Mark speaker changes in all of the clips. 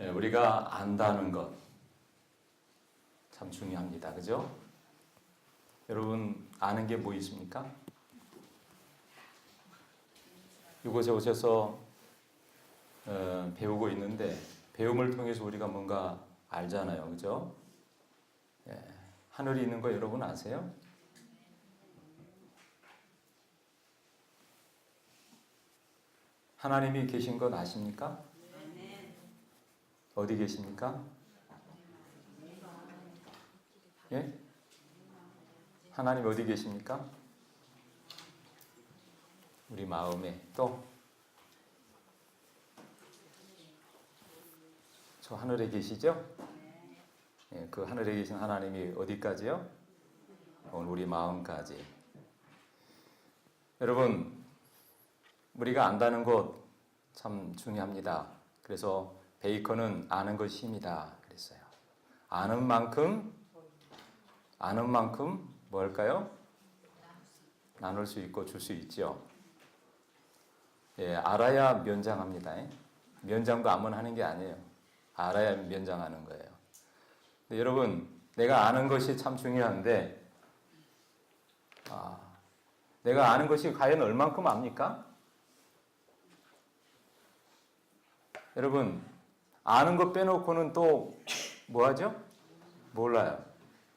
Speaker 1: 우리가 안다는 것 참 중요합니다. 그죠? 여러분 아는 게 뭐 있습니까? 이곳에 오셔서 배우고 있는데 배움을 통해서 우리가 뭔가 알잖아요. 그죠? 하늘이 있는 거 여러분 아세요? 하나님이 계신 것 아십니까? 어디 계십니까? 예? 하나님 어디 계십니까? 우리 마음에. 또? 저 하늘에 계시죠? 예, 그 하늘에 계신 하나님이 어디까지요? 우리 마음까지. 여러분, 우리가 안다는 것 참 중요합니다. 그래서 베이컨은 아는 것이 힘이다 그랬어요. 아는 만큼 뭘까요? 나눌 수 있고 줄 수 있죠. 예, 알아야 면장합니다. 면장도 아무나 하는 게 아니에요. 알아야 면장하는 거예요. 근데 여러분, 내가 아는 것이 참 중요한데, 내가 아는 것이 과연 얼만큼 압니까? 여러분, 아는 것 빼놓고는 또 뭐 하죠? 몰라요.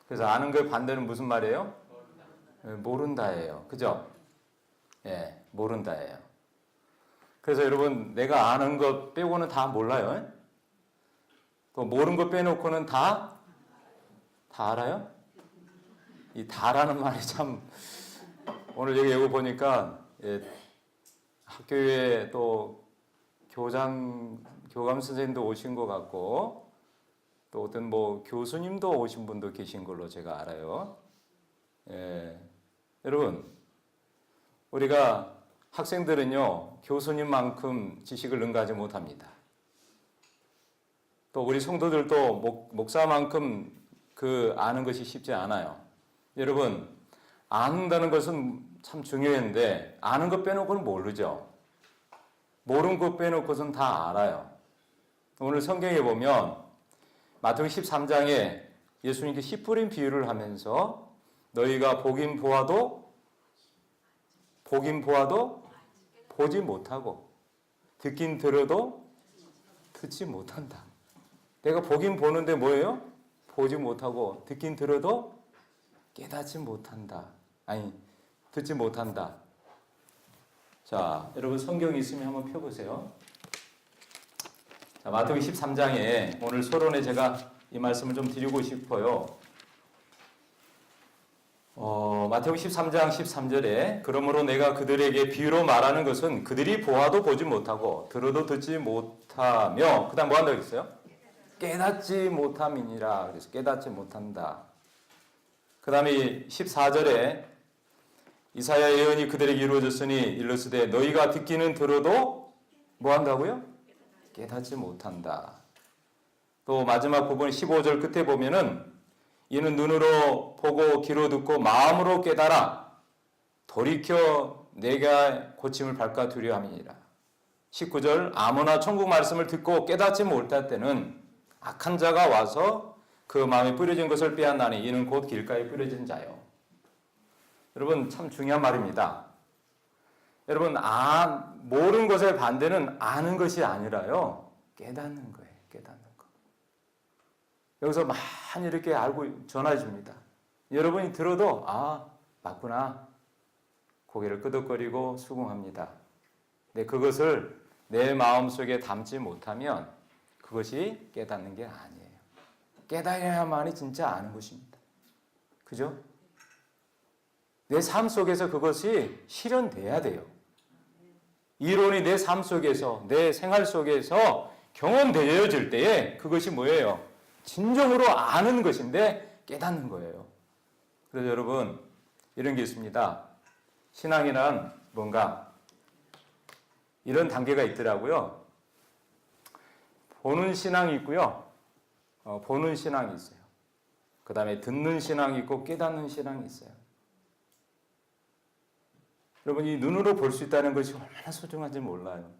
Speaker 1: 그래서 아는 걸 반대는 무슨 말이에요? 모른다예요. 그죠? 예, 모른다예요. 그래서 여러분, 내가 아는 것 빼고는 다 몰라요. 또 모르는 것 빼놓고는 다 알아요? 이 다라는 말이 참 오늘 여기 보니까 학교에 또 교감 선생님도 오신 것 같고 또 어떤 뭐 교수님도 오신 분도 계신 걸로 제가 알아요. 여러분, 우리가 학생들은요 교수님만큼 지식을 능가하지 못합니다. 또 우리 성도들도 목사만큼 아는 것이 쉽지 않아요. 여러분, 안다는 것은 참 중요한데 아는 것 빼놓고는 모르죠. 모르는 것 빼놓고선 다 알아요. 오늘 성경에 보면 마태복음 13장에 예수님께 씨 뿌린 비유를 하면서 너희가 보긴 보아도 보지 못하고 듣긴 들어도 듣지 못한다. 내가 보긴 보는데 뭐예요? 보지 못하고 듣긴 들어도 깨닫지 못한다. 아니, 듣지 못한다. 자, 여러분 성경이 있으면 한번 펴보세요. 자, 마태복음 13장에 오늘 서론에 제가 이 말씀을 좀 드리고 싶어요. 마태복음 13장 13절에 그러므로 내가 그들에게 비유로 말하는 것은 그들이 보아도 보지 못하고 들어도 듣지 못하며 그 다음 뭐 한다고 했어요? 깨닫지 못함이니라. 그래서 깨닫지 못한다. 그 다음에 14절에 이사야 예언이 그들에게 이루어졌으니 일러스되 너희가 듣기는 들어도 뭐 한다고요? 깨닫지 못한다. 또 마지막 부분 15절 끝에 보면은 이는 눈으로 보고 귀로 듣고 마음으로 깨달아 돌이켜 내가 고침을 밟까 두려함이니라. 19절 아무나 천국 말씀을 듣고 깨닫지 못할 때는 악한 자가 와서 그 마음에 뿌려진 것을 빼앗나니 이는 곧 길가에 뿌려진 자요. 여러분 참 중요한 말입니다. 여러분 모르는 것의 반대는 아는 것이 아니라요. 깨닫는 거예요. 깨닫는 거. 여기서 많이 이렇게 알고 전해 줍니다. 여러분이 들어도 맞구나. 고개를 끄덕거리고 수긍합니다. 근데 그것을 내 마음속에 담지 못하면 그것이 깨닫는 게 아니에요. 깨달아야만이 진짜 아는 것입니다. 그죠? 내 삶 속에서 그것이 실현돼야 돼요. 이론이 내 삶 속에서, 내 생활 속에서 경험되어질 때에 그것이 뭐예요? 진정으로 아는 것인데 깨닫는 거예요. 그래서 여러분, 이런 게 있습니다. 신앙이란 뭔가 이런 단계가 있더라고요. 보는 신앙이 있고요. 보는 신앙이 있어요. 그 다음에 듣는 신앙이 있고 깨닫는 신앙이 있어요. 여러분, 이 눈으로 볼 수 있다는 것이 얼마나 소중한지 몰라요.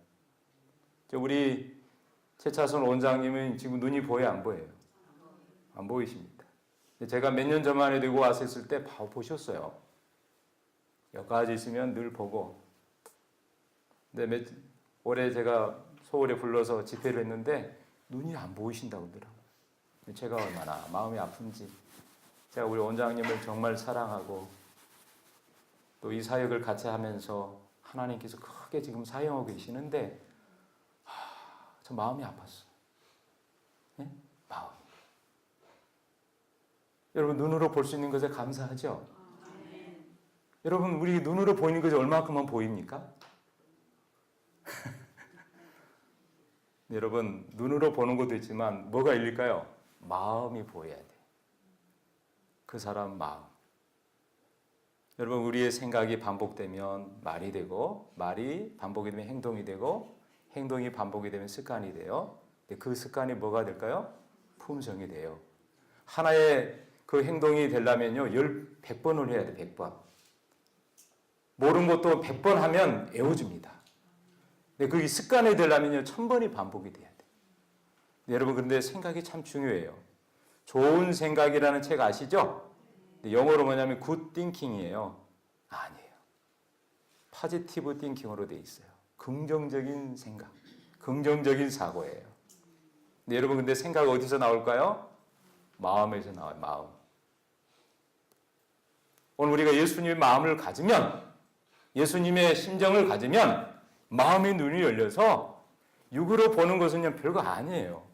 Speaker 1: 우리 최차선 원장님은 지금 눈이 보여요, 안 보여요? 안 보이십니다. 제가 몇 년 전만 해도 왔을 때 보셨어요. 여기까지 있으면 늘 보고. 근데 올해 제가 서울에 불러서 집회를 했는데 눈이 안 보이신다고 그러더라고요. 제가 얼마나 마음이 아픈지. 제가 우리 원장님을 정말 사랑하고 또 이 사역을 같이 하면서 하나님께서 크게 지금 사용하고 계시는데 저 마음이 아팠어요. 네? 마음. 여러분 눈으로 볼 수 있는 것에 감사하죠? 여러분 우리 눈으로 보이는 것이 얼마큼만 보입니까? 여러분 눈으로 보는 것도 있지만 뭐가 일릴까요? 마음이 보여야 돼. 그 사람 마음. 여러분 우리의 생각이 반복되면 말이 되고 말이 반복이 되면 행동이 되고 행동이 반복이 되면 습관이 돼요. 그 습관이 뭐가 될까요? 품성이 돼요. 하나의 그 행동이 되려면요 100번을 해야 돼. 100번. 모르는 것도 100번 하면 애워집니다. 근데 그게 습관이 되려면요 1000번이 반복이 돼야 돼. 여러분 그런데 생각이 참 중요해요. 좋은 생각이라는 책 아시죠? 영어로 뭐냐면 good thinking이에요. 아니에요. positive thinking으로 돼 있어요. 긍정적인 생각, 긍정적인 사고예요. 근데 여러분 근데 생각 어디서 나올까요? 마음에서 나와요. 마음. 오늘 우리가 예수님의 마음을 가지면 예수님의 심정을 가지면 마음의 눈이 열려서 육으로 보는 것은 별거 아니에요.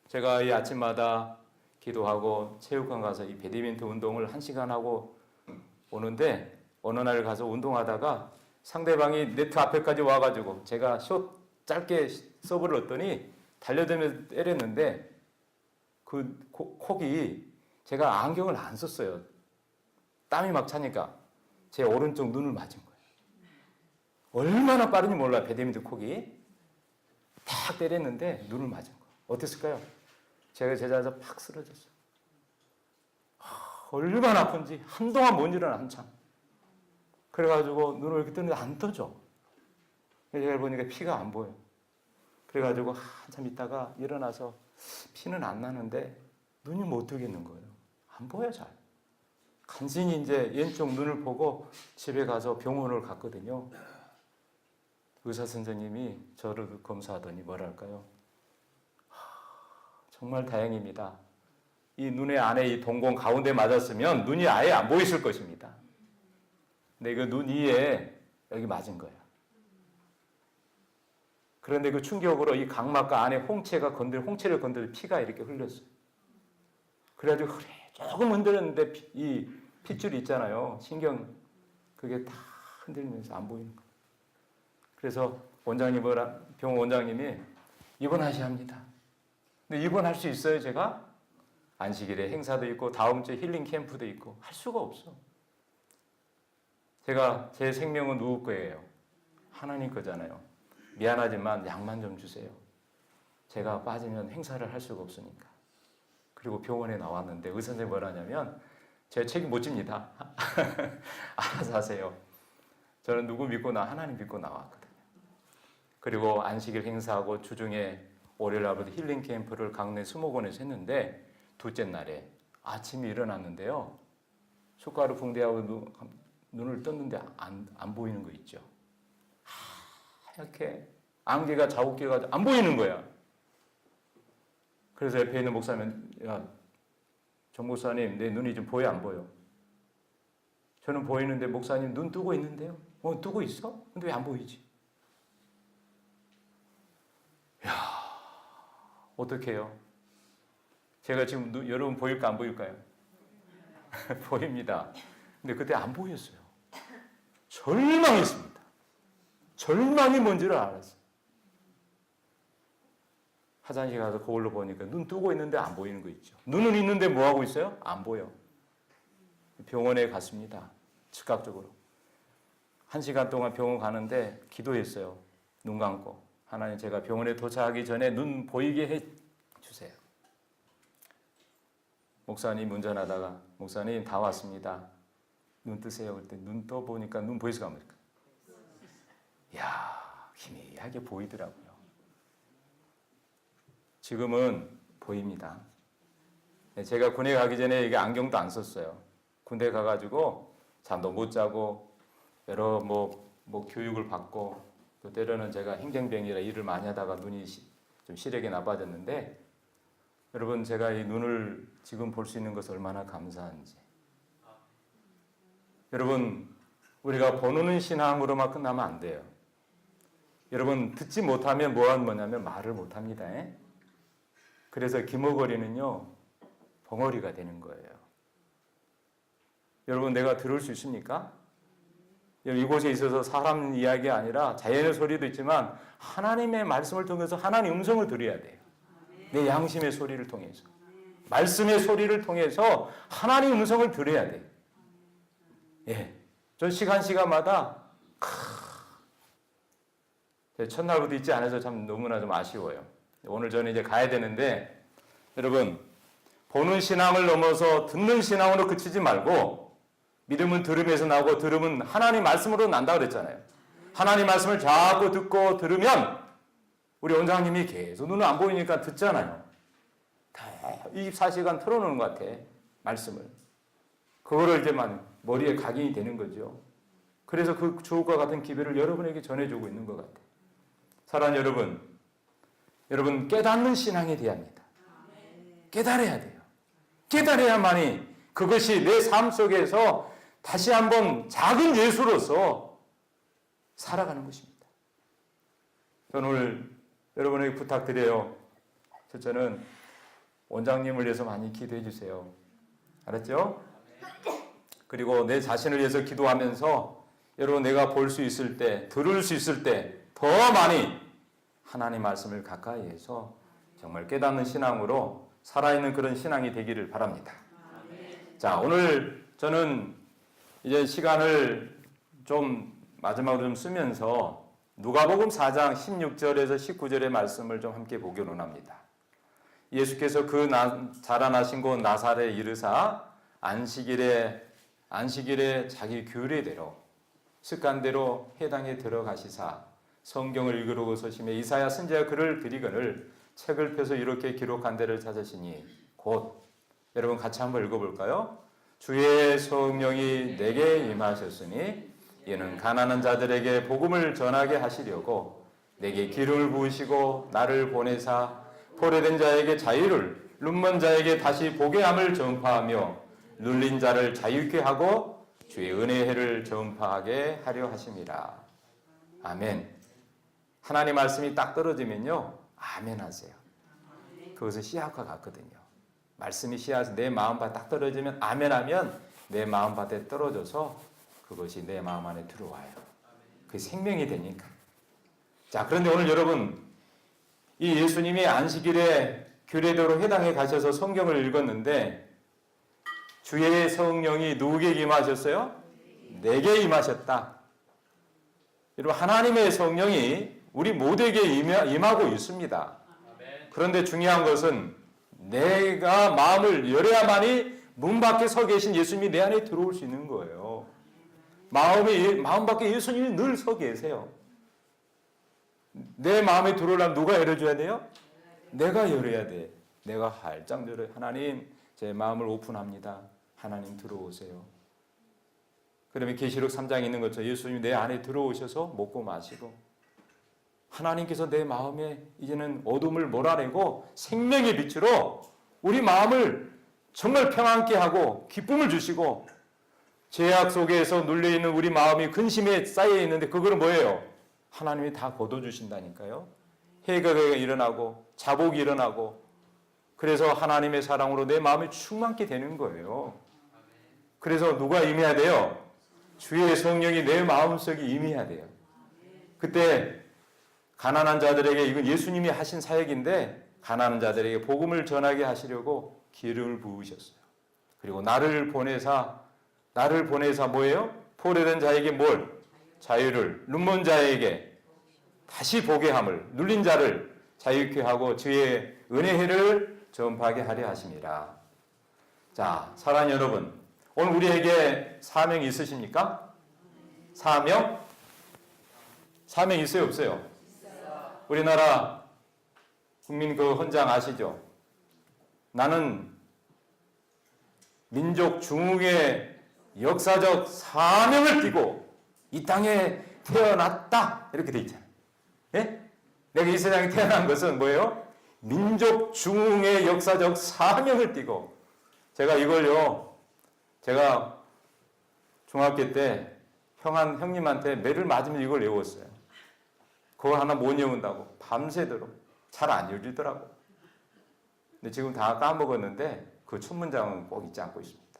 Speaker 1: 제가 이 아침마다 기도하고 체육관 가서 이 배드민턴 운동을 1시간 하고 오는데 어느 날 가서 운동하다가 상대방이 네트 앞에까지 와가지고 제가 숏 짧게 서브를 넣었더니 달려들면서 때렸는데 그 콕이 제가 안경을 안 썼어요. 땀이 막 차니까 제 오른쪽 눈을 맞은 거예요. 얼마나 빠른지 몰라요. 배드민턴 콕이 탁 때렸는데 눈을 맞은 거예요. 어땠을까요? 제가 제자리에서 팍 쓰러졌어요. 얼마나 아픈지 한동안 못 일어나 한참. 그래가지고 눈을 이렇게 뜨는데 안 떠져. 제가 보니까 피가 안 보여. 그래가지고 한참 있다가 일어나서 피는 안 나는데 눈이 못 뜨겠는 거예요. 안 보여 잘. 간신히 이제 왼쪽 눈을 보고 집에 가서 병원을 갔거든요. 의사 선생님이 저를 검사하더니 뭐랄까요? 정말 다행입니다. 이 눈의 안에 이 동공 가운데 맞았으면 눈이 아예 안 보였을 것입니다. 근데 그 눈 위에 여기 맞은 거예요. 그런데 그 충격으로 이 각막과 안에 홍채를 건드려 피가 이렇게 흘렸어요. 그래가지고 조금 흔들었는데 이 핏줄이 있잖아요. 신경 그게 다 흔들리면서 안 보이는 거예요. 그래서 병원 원장님이 입원하셔야 합니다. 근데 입원할 수 있어요, 제가? 안식일에 행사도 있고 다음 주에 힐링 캠프도 있고 할 수가 없어. 제가 제 생명은 누구 거예요? 하나님 거잖아요. 미안하지만 약만 좀 주세요. 제가 빠지면 행사를 할 수가 없으니까. 그리고 병원에 나왔는데 의사 선생님이 뭐라냐면 제가 책임 못 집니다. 알아서 하세요. 저는 누구 믿고 하나님 믿고 나왔거든요. 그리고 안식일 행사하고 주중에 월요일 날부터 힐링 캠프를 강릉 수목원에서 했는데 둘째 날에 아침에 일어났는데요. 숟가루 붕대하고 눈을 떴는데 안 보이는 거 있죠. 이렇게 안개가 자욱해가지고 안 보이는 거야. 그래서 옆에 있는 목사님, 야, 정 목사님, 내 눈이 좀 보여 안 보여? 저는 보이는데 목사님 눈 뜨고 있는데요. 뜨고 있어? 근데 왜 안 보이지? 야, 어떻게 해요? 제가 지금 여러분 보일까 안 보일까요? 보입니다. 근데 그때 안 보였어요. 절망했습니다. 절망이 뭔지를 알았어요. 화장실 가서 거울로 보니까 눈 뜨고 있는데 안 보이는 거 있죠. 눈은 있는데 뭐 하고 있어요? 안 보여. 병원에 갔습니다. 즉각적으로. 1시간 동안 병원 가는데 기도했어요. 눈 감고. 하나님 제가 병원에 도착하기 전에 눈 보이게 해 주세요. 목사님 운전하다가 목사님 다 왔습니다. 눈 뜨세요. 그때 눈 떠 보니까 눈 보이스가 뭡니까? 이야, 희미하게 보이더라고요. 지금은 보입니다. 제가 군에 가기 전에 이게 안경도 안 썼어요. 군대 가가지고 잠도 못 자고 여러 교육을 받고 또 때로는 제가 행정병이라 일을 많이 하다가 눈이 좀 시력이 나빠졌는데 여러분 제가 이 눈을 지금 볼 수 있는 것은 얼마나 감사한지. 여러분 우리가 보는 신앙으로만 끝나면 안 돼요. 여러분 듣지 못하면 뭐냐면 말을 못합니다. 그래서 기머거리는요 벙어리가 되는 거예요. 여러분 내가 들을 수 있습니까? 이곳에 있어서 사람 이야기 아니라 자연의 소리도 있지만 하나님의 말씀을 통해서 하나님의 음성을 들어야 돼요. 내 양심의 소리를 통해서 말씀의 소리를 통해서 하나님의 음성을 들어야 돼요. 전 시간마다 첫날부터 있지 않아서 참 너무나 좀 아쉬워요. 오늘 저는 이제 가야 되는데 여러분 보는 신앙을 넘어서 듣는 신앙으로 그치지 말고 믿음은 들음에서 나오고 들음은 하나님 말씀으로 난다 그랬잖아요. 하나님 말씀을 자꾸 듣고 들으면 우리 원장님이 계속 눈은 안 보이니까 듣잖아요. 다 24시간 틀어놓는 것 같아 말씀을. 그거를 이제만 머리에 각인이 되는 거죠. 그래서 그 주옥과 같은 기별을 여러분에게 전해주고 있는 것 같아요. 사랑하는 여러분 깨닫는 신앙이 돼야 합니다. 깨달아야 돼요. 깨달아야만이 그것이 내 삶 속에서 다시 한번 작은 예수로서 살아가는 것입니다. 저는 오늘 여러분에게 부탁드려요. 저는 원장님을 위해서 많이 기도해 주세요. 알았죠? 그리고 내 자신을 위해서 기도하면서 여러분 내가 볼 수 있을 때, 들을 수 있을 때 더 많이 하나님 말씀을 가까이 해서 정말 깨닫는 신앙으로 살아있는 그런 신앙이 되기를 바랍니다. 자, 오늘 저는 이제 시간을 좀 마지막으로 좀 쓰면서 누가복음 4장 16절에서 19절의 말씀을 좀 함께 보기로 합니다. 예수께서 그 자라나신 곳 나사렛에 이르사 안식일에 자기 규례대로 습관대로 회당에 들어가시사 성경을 읽으러 서심에 이사야 선지자가 글을 드리거늘 책을 펴서 이렇게 기록한 데를 찾으시니 곧 여러분 같이 한번 읽어볼까요? 주의 성령이 내게 임하셨으니 이는 가난한 자들에게 복음을 전하게 하시려고 내게 기름을 부으시고 나를 보내사 포로된 자에게 자유를 눈먼 자에게 다시 보게 함을 전파하며 눌린 자를 자유케 하고 주의 은혜의 해를 전파하게 하려 하심이라. 아멘. 하나님 말씀이 딱 떨어지면요 아멘 하세요. 그것은 씨앗과 같거든요. 말씀이 씨앗이 내 마음밭에 딱 떨어지면 아멘 하면 내 마음밭에 떨어져서 그것이 내 마음 안에 들어와요. 그게 생명이 되니까. 자, 그런데 오늘 여러분 이 예수님이 안식일에 규례대로 회당에 가셔서 성경을 읽었는데 주의 성령이 누구에게 임하셨어요? 내게 임하셨다. 여러분 하나님의 성령이 우리 모두에게 임하고 있습니다. 그런데 중요한 것은 내가 마음을 열어야만이 문 밖에 서 계신 예수님이 내 안에 들어올 수 있는 거예요. 마음 밖에 예수님이 늘 서 계세요. 내 마음에 들어오려면 누가 열어줘야 돼요? 내가 열어야 돼. 내가 활짝 열어요. 하나님 제 마음을 오픈합니다. 하나님 들어오세요. 그러면 계시록 3장에 있는 것처럼 예수님이 내 안에 들어오셔서 먹고 마시고 하나님께서 내 마음에 이제는 어둠을 몰아내고 생명의 빛으로 우리 마음을 정말 평안케 하고 기쁨을 주시고 죄악 속에서 눌려있는 우리 마음이 근심에 쌓여 있는데 그거는 뭐예요? 하나님이 다 걷어주신다니까요. 해가 일어나고 자복이 일어나고 그래서 하나님의 사랑으로 내 마음이 충만케 되는 거예요. 그래서 누가 임해야 돼요? 주의 성령이 내 마음속에 임해야 돼요. 그때 가난한 자들에게 이건 예수님이 하신 사역인데 가난한 자들에게 복음을 전하게 하시려고 기름을 부으셨어요. 그리고 나를 보내사 뭐예요? 포로된 자에게 뭘? 자유를, 눈먼 자에게 다시 보게 함을, 눌린 자를 자유케 하고 주의 은혜를 전파하게 하려 하심이라. 자, 사랑하는 여러분, 오늘 우리에게 사명이 있으십니까? 사명? 사명 있어요, 없어요? 우리나라 국민 그 헌장 아시죠? 나는 민족 중흥의 역사적 사명을 띠고 이 땅에 태어났다. 이렇게 돼 있잖아요. 예? 내가 이 세상에 태어난 것은 뭐예요? 민족 중흥의 역사적 사명을 띠고. 제가 이걸요, 제가 중학교 때 형님한테 매를 맞으면 이걸 외웠어요. 그거 하나 못 외운다고 밤새도록 잘 안 읽리더라고. 근데 지금 다 까먹었는데 그 첫 문장은 꼭 잊지 않고 있습니다.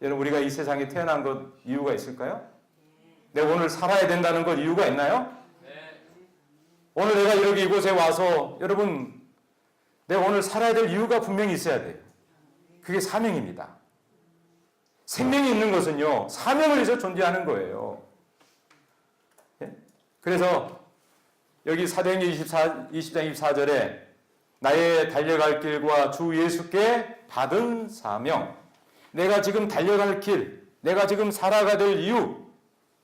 Speaker 1: 여러분, 우리가 이 세상에 태어난 것 이유가 있을까요? 내가 오늘 살아야 된다는 것 이유가 있나요? 오늘 내가 이렇게 이곳에 와서 여러분, 내가 오늘 살아야 될 이유가 분명히 있어야 돼요. 그게 사명입니다. 생명이 있는 것은요, 사명을 위해서 존재하는 거예요. 예? 그래서 여기 사도행전 20장 24절에 나의 달려갈 길과 주 예수께 받은 사명, 내가 지금 달려갈 길, 내가 지금 살아가야 될 이유,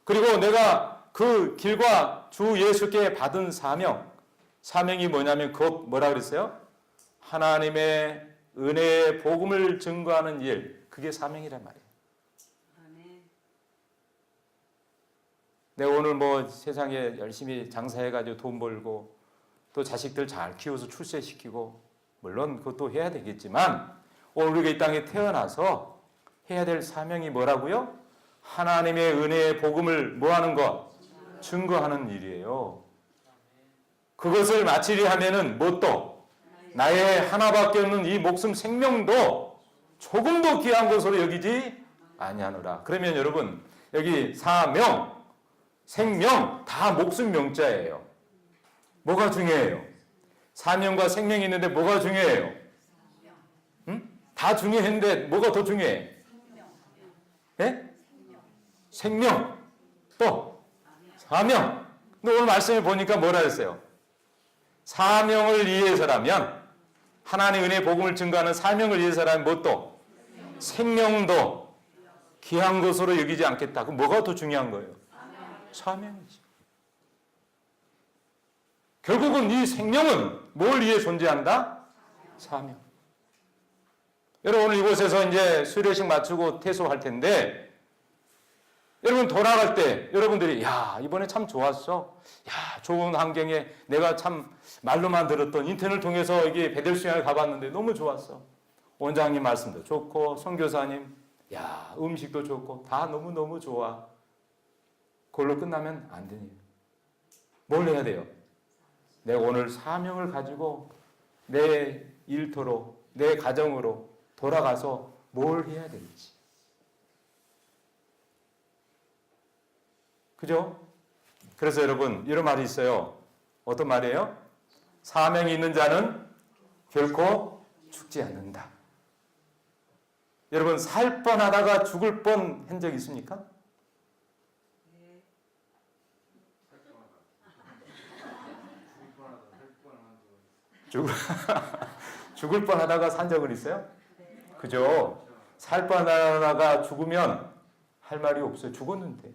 Speaker 1: 그리고 내가 그 길과 주 예수께 받은 사명, 사명이 뭐냐면 그것 뭐라 그랬어요? 하나님의 은혜의 복음을 증거하는 일, 그게 사명이란 말이에요. 내가 오늘 뭐 세상에 열심히 장사해가지고 돈 벌고 또 자식들 잘 키워서 출세시키고 물론 그것도 해야 되겠지만 오늘 우리가 이 땅에 태어나서 해야 될 사명이 뭐라고요? 하나님의 은혜의 복음을 뭐하는 것? 증거하는 일이에요. 그것을 마치려 하면은 뭣도 나의 하나밖에 없는 이 목숨 생명도 조금도 귀한 것으로 여기지 아니하노라. 그러면 여러분 여기 사명, 생명 다 목숨 명자예요. 뭐가 중요해요? 사명과 생명이 있는데 뭐가 중요해요? 응? 다 중요했는데 뭐가 더 중요해? 예? 생명 또 사명. 근데 오늘 말씀을 보니까 뭐라 했어요? 사명을 위해서라면 하나님의 은혜의 복음을 증거하는 사명을 위해서라면 뭣도? 생명도 귀한 것으로 여기지 않겠다. 그럼 뭐가 더 중요한 거예요? 사명이죠. 결국은 이 생명은 뭘 위해 존재한다? 사명. 여러분 오늘 이곳에서 이제 수료식 마치고 퇴소할 텐데 여러분 돌아갈 때 여러분들이 야 이번에 참 좋았어. 야 좋은 환경에 내가 참 말로만 들었던 인터넷을 통해서 이게 베델수양을 가봤는데 너무 좋았어. 원장님 말씀도 좋고 선교사님 야 음식도 좋고 다 너무너무 좋아. 그걸로 끝나면 안 되니. 뭘 해야 돼요? 내가 오늘 사명을 가지고 내 일터로 내 가정으로 돌아가서 뭘 해야 되는지. 그죠? 그래서 여러분 이런 말이 있어요. 어떤 말이에요? 사명이 있는 자는 결코 죽지 않는다. 여러분 살 뻔하다가 죽을 뻔 한 적 있습니까? 죽을 뻔하다가 산 적은 있어요? 그죠? 살 뻔하다가 죽으면 할 말이 없어요. 죽었는데.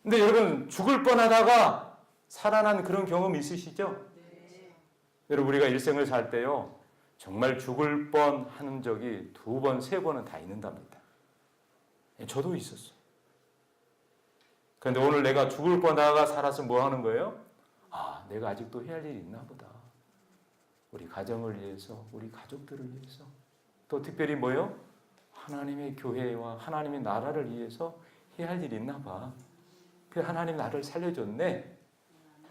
Speaker 1: 근데 여러분 죽을 뻔하다가 살아난 그런 경험 있으시죠? 네. 여러분 우리가 일생을 살 때요 정말 죽을 뻔하는 적이 2번, 3번은 다 있는답니다. 저도 있었어요. 그런데 오늘 내가 죽을 뻔하다가 살아서 뭐 하는 거예요? 아, 내가 아직도 해야 할 일이 있나 보다. 우리 가정을 위해서, 우리 가족들을 위해서, 또 특별히 뭐요? 하나님의 교회와 하나님의 나라를 위해서 해야 할 일이 있나 봐. 그 하나님 나를 살려줬네.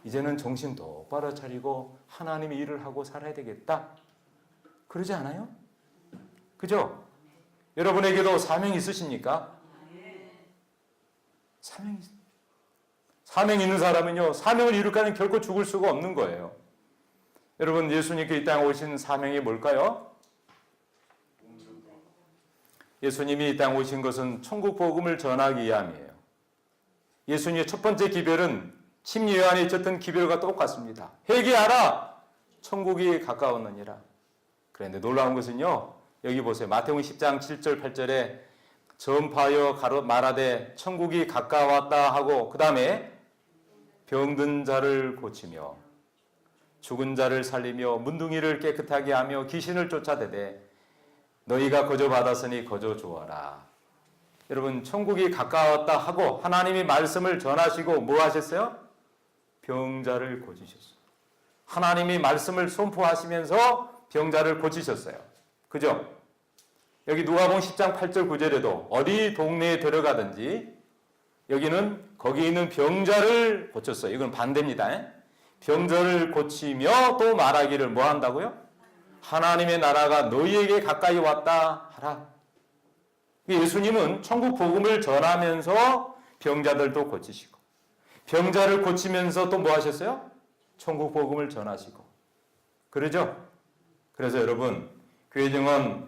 Speaker 1: 이제는 정신 똑바로 차리고 하나님의 일을 하고 살아야 되겠다. 그러지 않아요? 그죠? 여러분에게도 사명이 있으십니까? 사명이 있는 사람은요, 사명을 이룩하는 결코 죽을 수가 없는 거예요. 여러분, 예수님께 이 땅에 오신 사명이 뭘까요? 예수님이 이 땅에 오신 것은 천국 복음을 전하기 위함이에요. 예수님의 첫 번째 기별은 침례 요한에 있었던 기별과 똑같습니다. 회개하라! 천국이 가까웠느니라. 그런데 놀라운 것은요, 여기 보세요. 마태복음 10장 7절 8절에 전파하여 말하되 천국이 가까웠다 하고 그 다음에 병든 자를 고치며 죽은 자를 살리며 문둥이를 깨끗하게 하며 귀신을 쫓아내되 너희가 거저 받았으니 거저 주어라. 여러분 천국이 가까웠다 하고 하나님이 말씀을 전하시고 뭐 하셨어요? 병자를 고치셨어요. 하나님이 말씀을 선포하시면서 병자를 고치셨어요. 그죠? 여기 누가복음 10장 8절 9절에도 어디 동네에 들어가든지 여기는 거기 있는 병자를 고쳤어요. 이건 반대입니다. 병자를 고치며 또 말하기를 뭐 한다고요? 하나님의 나라가 너희에게 가까이 왔다 하라. 예수님은 천국 복음을 전하면서 병자들도 고치시고 병자를 고치면서 또 뭐 하셨어요? 천국 복음을 전하시고 그러죠? 그래서 여러분 교회 증언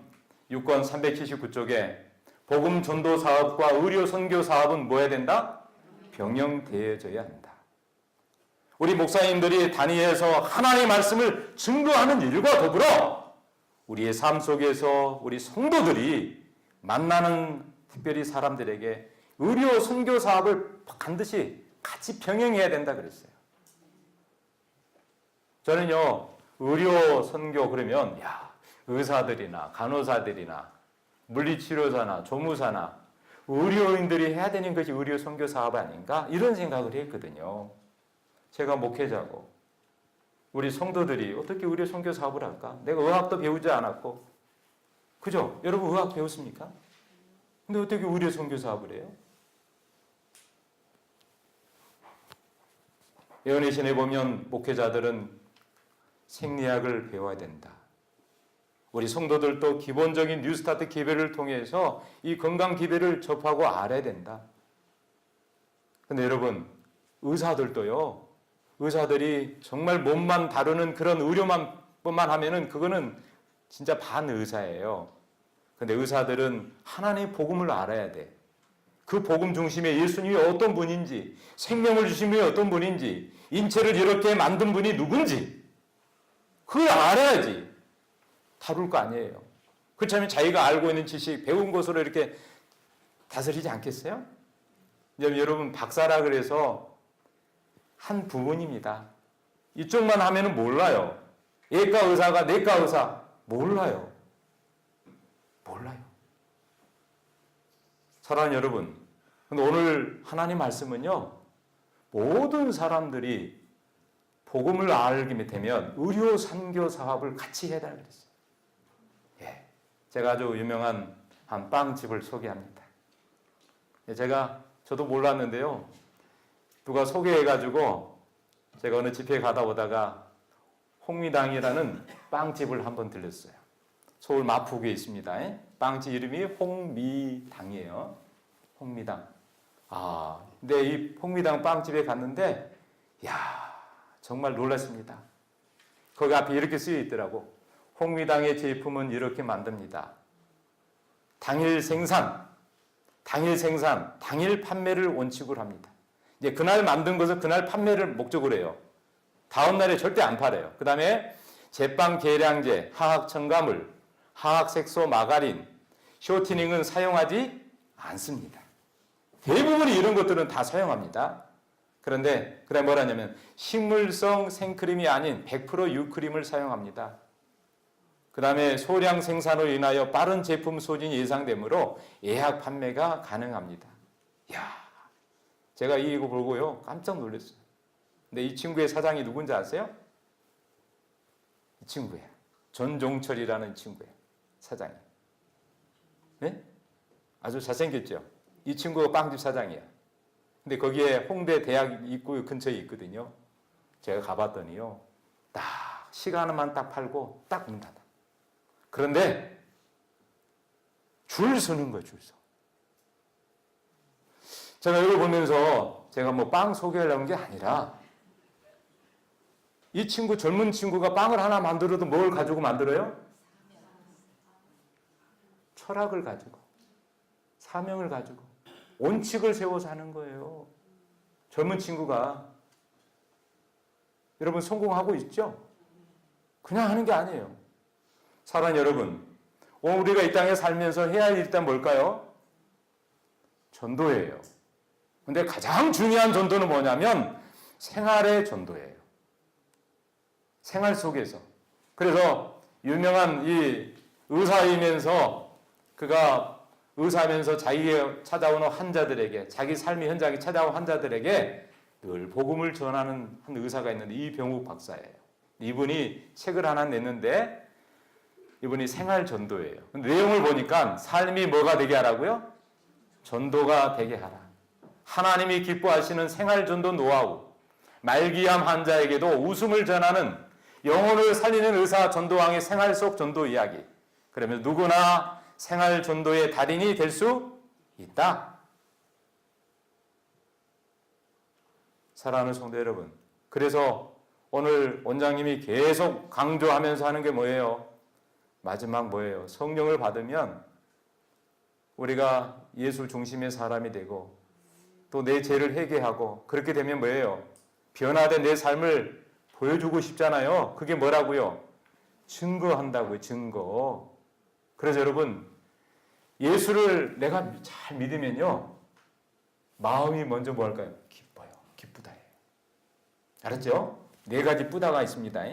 Speaker 1: 6권 379쪽에 복음 전도 사업과 의료 선교 사업은 뭐 해야 된다? 병영되어져야 한다. 우리 목사님들이 단위에서 하나님의 말씀을 증거하는 일과 더불어 우리의 삶 속에서 우리 성도들이 만나는 특별히 사람들에게 의료 선교 사업을 반드시 같이 병행해야 된다 그랬어요. 저는요 의료 선교 그러면 의사들이나 간호사들이나 물리치료사나 조무사나 의료인들이 해야 되는 것이 의료 선교 사업 아닌가 이런 생각을 했거든요. 제가 목회자고 우리 성도들이 어떻게 의료 선교 사업을 할까? 내가 의학도 배우지 않았고 그죠? 여러분 의학 배웠습니까? 근데 어떻게 의료 선교 사업을 해요? 예언의 신에 보면 목회자들은 생리학을 배워야 된다. 우리 성도들도 기본적인 뉴스타트 기별을 통해서 이 건강 기별을 접하고 알아야 된다. 근데 여러분 의사들도요. 의사들이 정말 몸만 다루는 그런 의료만 뿐만 하면은 그거는 진짜 반의사예요. 근데 의사들은 하나님의 복음을 알아야 돼. 그 복음 중심에 예수님이 어떤 분인지, 생명을 주신 분이 어떤 분인지, 인체를 이렇게 만든 분이 누군지 그걸 알아야지 다룰 거 아니에요. 그렇지 않으면 자기가 알고 있는 지식, 배운 것으로 이렇게 다스리지 않겠어요? 여러분 박사라 그래서 한 부분입니다. 이쪽만 하면은 몰라요. 얘가 의사가 내과 의사 몰라요. 사랑하는 여러분, 근데 오늘 하나님 말씀은요 모든 사람들이 복음을 알게 되면 의료 선교 사업을 같이 해야 된다고 그랬어요. 제가 아주 유명한 한 빵집을 소개합니다. 저도 몰랐는데요. 누가 소개해가지고 제가 어느 집회에 가다 오다가 홍미당이라는 빵집을 한번 들렸어요. 서울 마포구에 있습니다. 빵집 이름이 홍미당이에요. 홍미당. 근데 이 홍미당 빵집에 갔는데 정말 놀랐습니다. 거기 앞에 이렇게 쓰여 있더라고. 홍미당의 제품은 이렇게 만듭니다. 당일 생산, 당일 판매를 원칙으로 합니다. 이제 그날 만든 것을 그날 판매를 목적으로 해요. 다음 날에 절대 안 팔아요. 그 다음에 제빵 계량제, 화학 첨가물, 화학 색소, 마가린, 쇼티닝은 사용하지 않습니다. 대부분이 이런 것들은 다 사용합니다. 그런데 그다음에 뭐라냐면 식물성 생크림이 아닌 100% 유크림을 사용합니다. 그 다음에 소량 생산으로 인하여 빠른 제품 소진이 예상되므로 예약 판매가 가능합니다. 제가 이거 보고요 깜짝 놀랐어요. 근데 이 친구의 사장이 누군지 아세요? 이 친구예요. 전종철이라는 친구예요. 사장이. 네? 아주 잘생겼죠? 이 친구가 빵집 사장이에요. 근데 거기에 홍대 대학 입구 근처에 있거든요. 제가 가봤더니요. 딱 시간만 딱 팔고 딱 문 닫아. 그런데 줄 서는 거예요. 줄 서. 제가 이걸 보면서 제가 뭐 빵 소개하려는 게 아니라 이 친구 젊은 친구가 빵을 하나 만들어도 뭘 가지고 만들어요? 철학을 가지고 사명을 가지고 원칙을 세워서 하는 거예요. 젊은 친구가. 여러분 성공하고 있죠? 그냥 하는 게 아니에요. 사랑하는 여러분, 우리가 이 땅에 살면서 해야 할 일단 뭘까요? 전도예요. 근데 가장 중요한 전도는 뭐냐면 생활의 전도예요. 생활 속에서. 그래서 유명한 이 의사이면서 그가 의사면서 자기가 찾아오는 환자들에게, 자기 삶의 현장에 찾아온 환자들에게 늘 복음을 전하는 한 의사가 있는데 이병욱 박사예요. 이분이 책을 하나 냈는데 이분이 생활 전도예요. 내용을 보니까 삶이 뭐가 되게 하라고요? 전도가 되게 하라. 하나님이 기뻐하시는 생활 전도 노하우, 말기암 환자에게도 웃음을 전하는 영혼을 살리는 의사 전도왕의 생활 속 전도 이야기. 그러면 누구나 생활 전도의 달인이 될 수 있다. 사랑하는 성도 여러분, 그래서 오늘 원장님이 계속 강조하면서 하는 게 뭐예요? 마지막 뭐예요? 성령을 받으면 우리가 예수 중심의 사람이 되고 또 내 죄를 회개하고 그렇게 되면 뭐예요? 변화된 내 삶을 보여주고 싶잖아요. 그게 뭐라고요? 증거한다고요. 증거. 그래서 여러분, 예수를 내가 잘 믿으면요, 마음이 먼저 뭐 할까요? 기뻐요. 기쁘다. 알았죠? 네 가지 뿌다가 있습니다.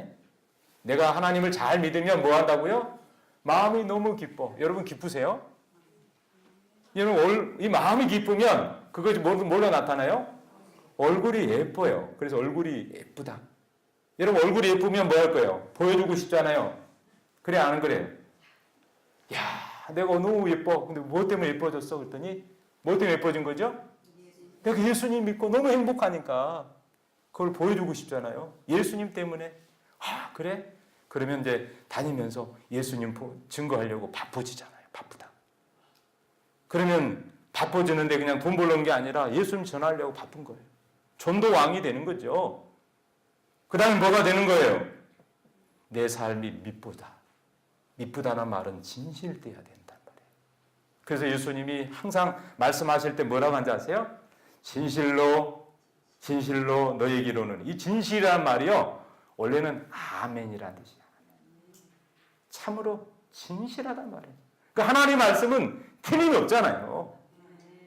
Speaker 1: 내가 하나님을 잘 믿으면 뭐 한다고요? 마음이 너무 기뻐. 여러분 기쁘세요? 여러분 이 마음이 기쁘면 그것이 뭘로 나타나요? 얼굴이 예뻐요. 그래서 얼굴이 예쁘다. 여러분 얼굴이 예쁘면 뭐 할 거예요? 보여주고 싶잖아요. 그래 안 그래요? 야, 내가 너무 예뻐. 근데 뭐 때문에 예뻐졌어? 그랬더니 뭐 때문에 예뻐진 거죠? 내가 예수님 믿고 너무 행복하니까 그걸 보여주고 싶잖아요. 예수님 때문에. 아, 그래? 그러면 이제 다니면서 예수님 증거하려고 바빠지잖아요. 바쁘다. 그러면 바빠지는데 그냥 돈 벌는 게 아니라 예수님 전하려고 바쁜 거예요. 전도 왕이 되는 거죠. 그 다음에 뭐가 되는 거예요? 내 삶이 미쁘다. 미쁘다는 말은 진실돼야 된단 말이에요. 그래서 예수님이 항상 말씀하실 때 뭐라고 하는지 아세요? 진실로 너에게 이르노니. 이 진실이란 말이요, 원래는 아멘이라는 뜻이야. 참으로 진실하단 말이에요. 그러니까 하나님 말씀은 틀림이 없잖아요.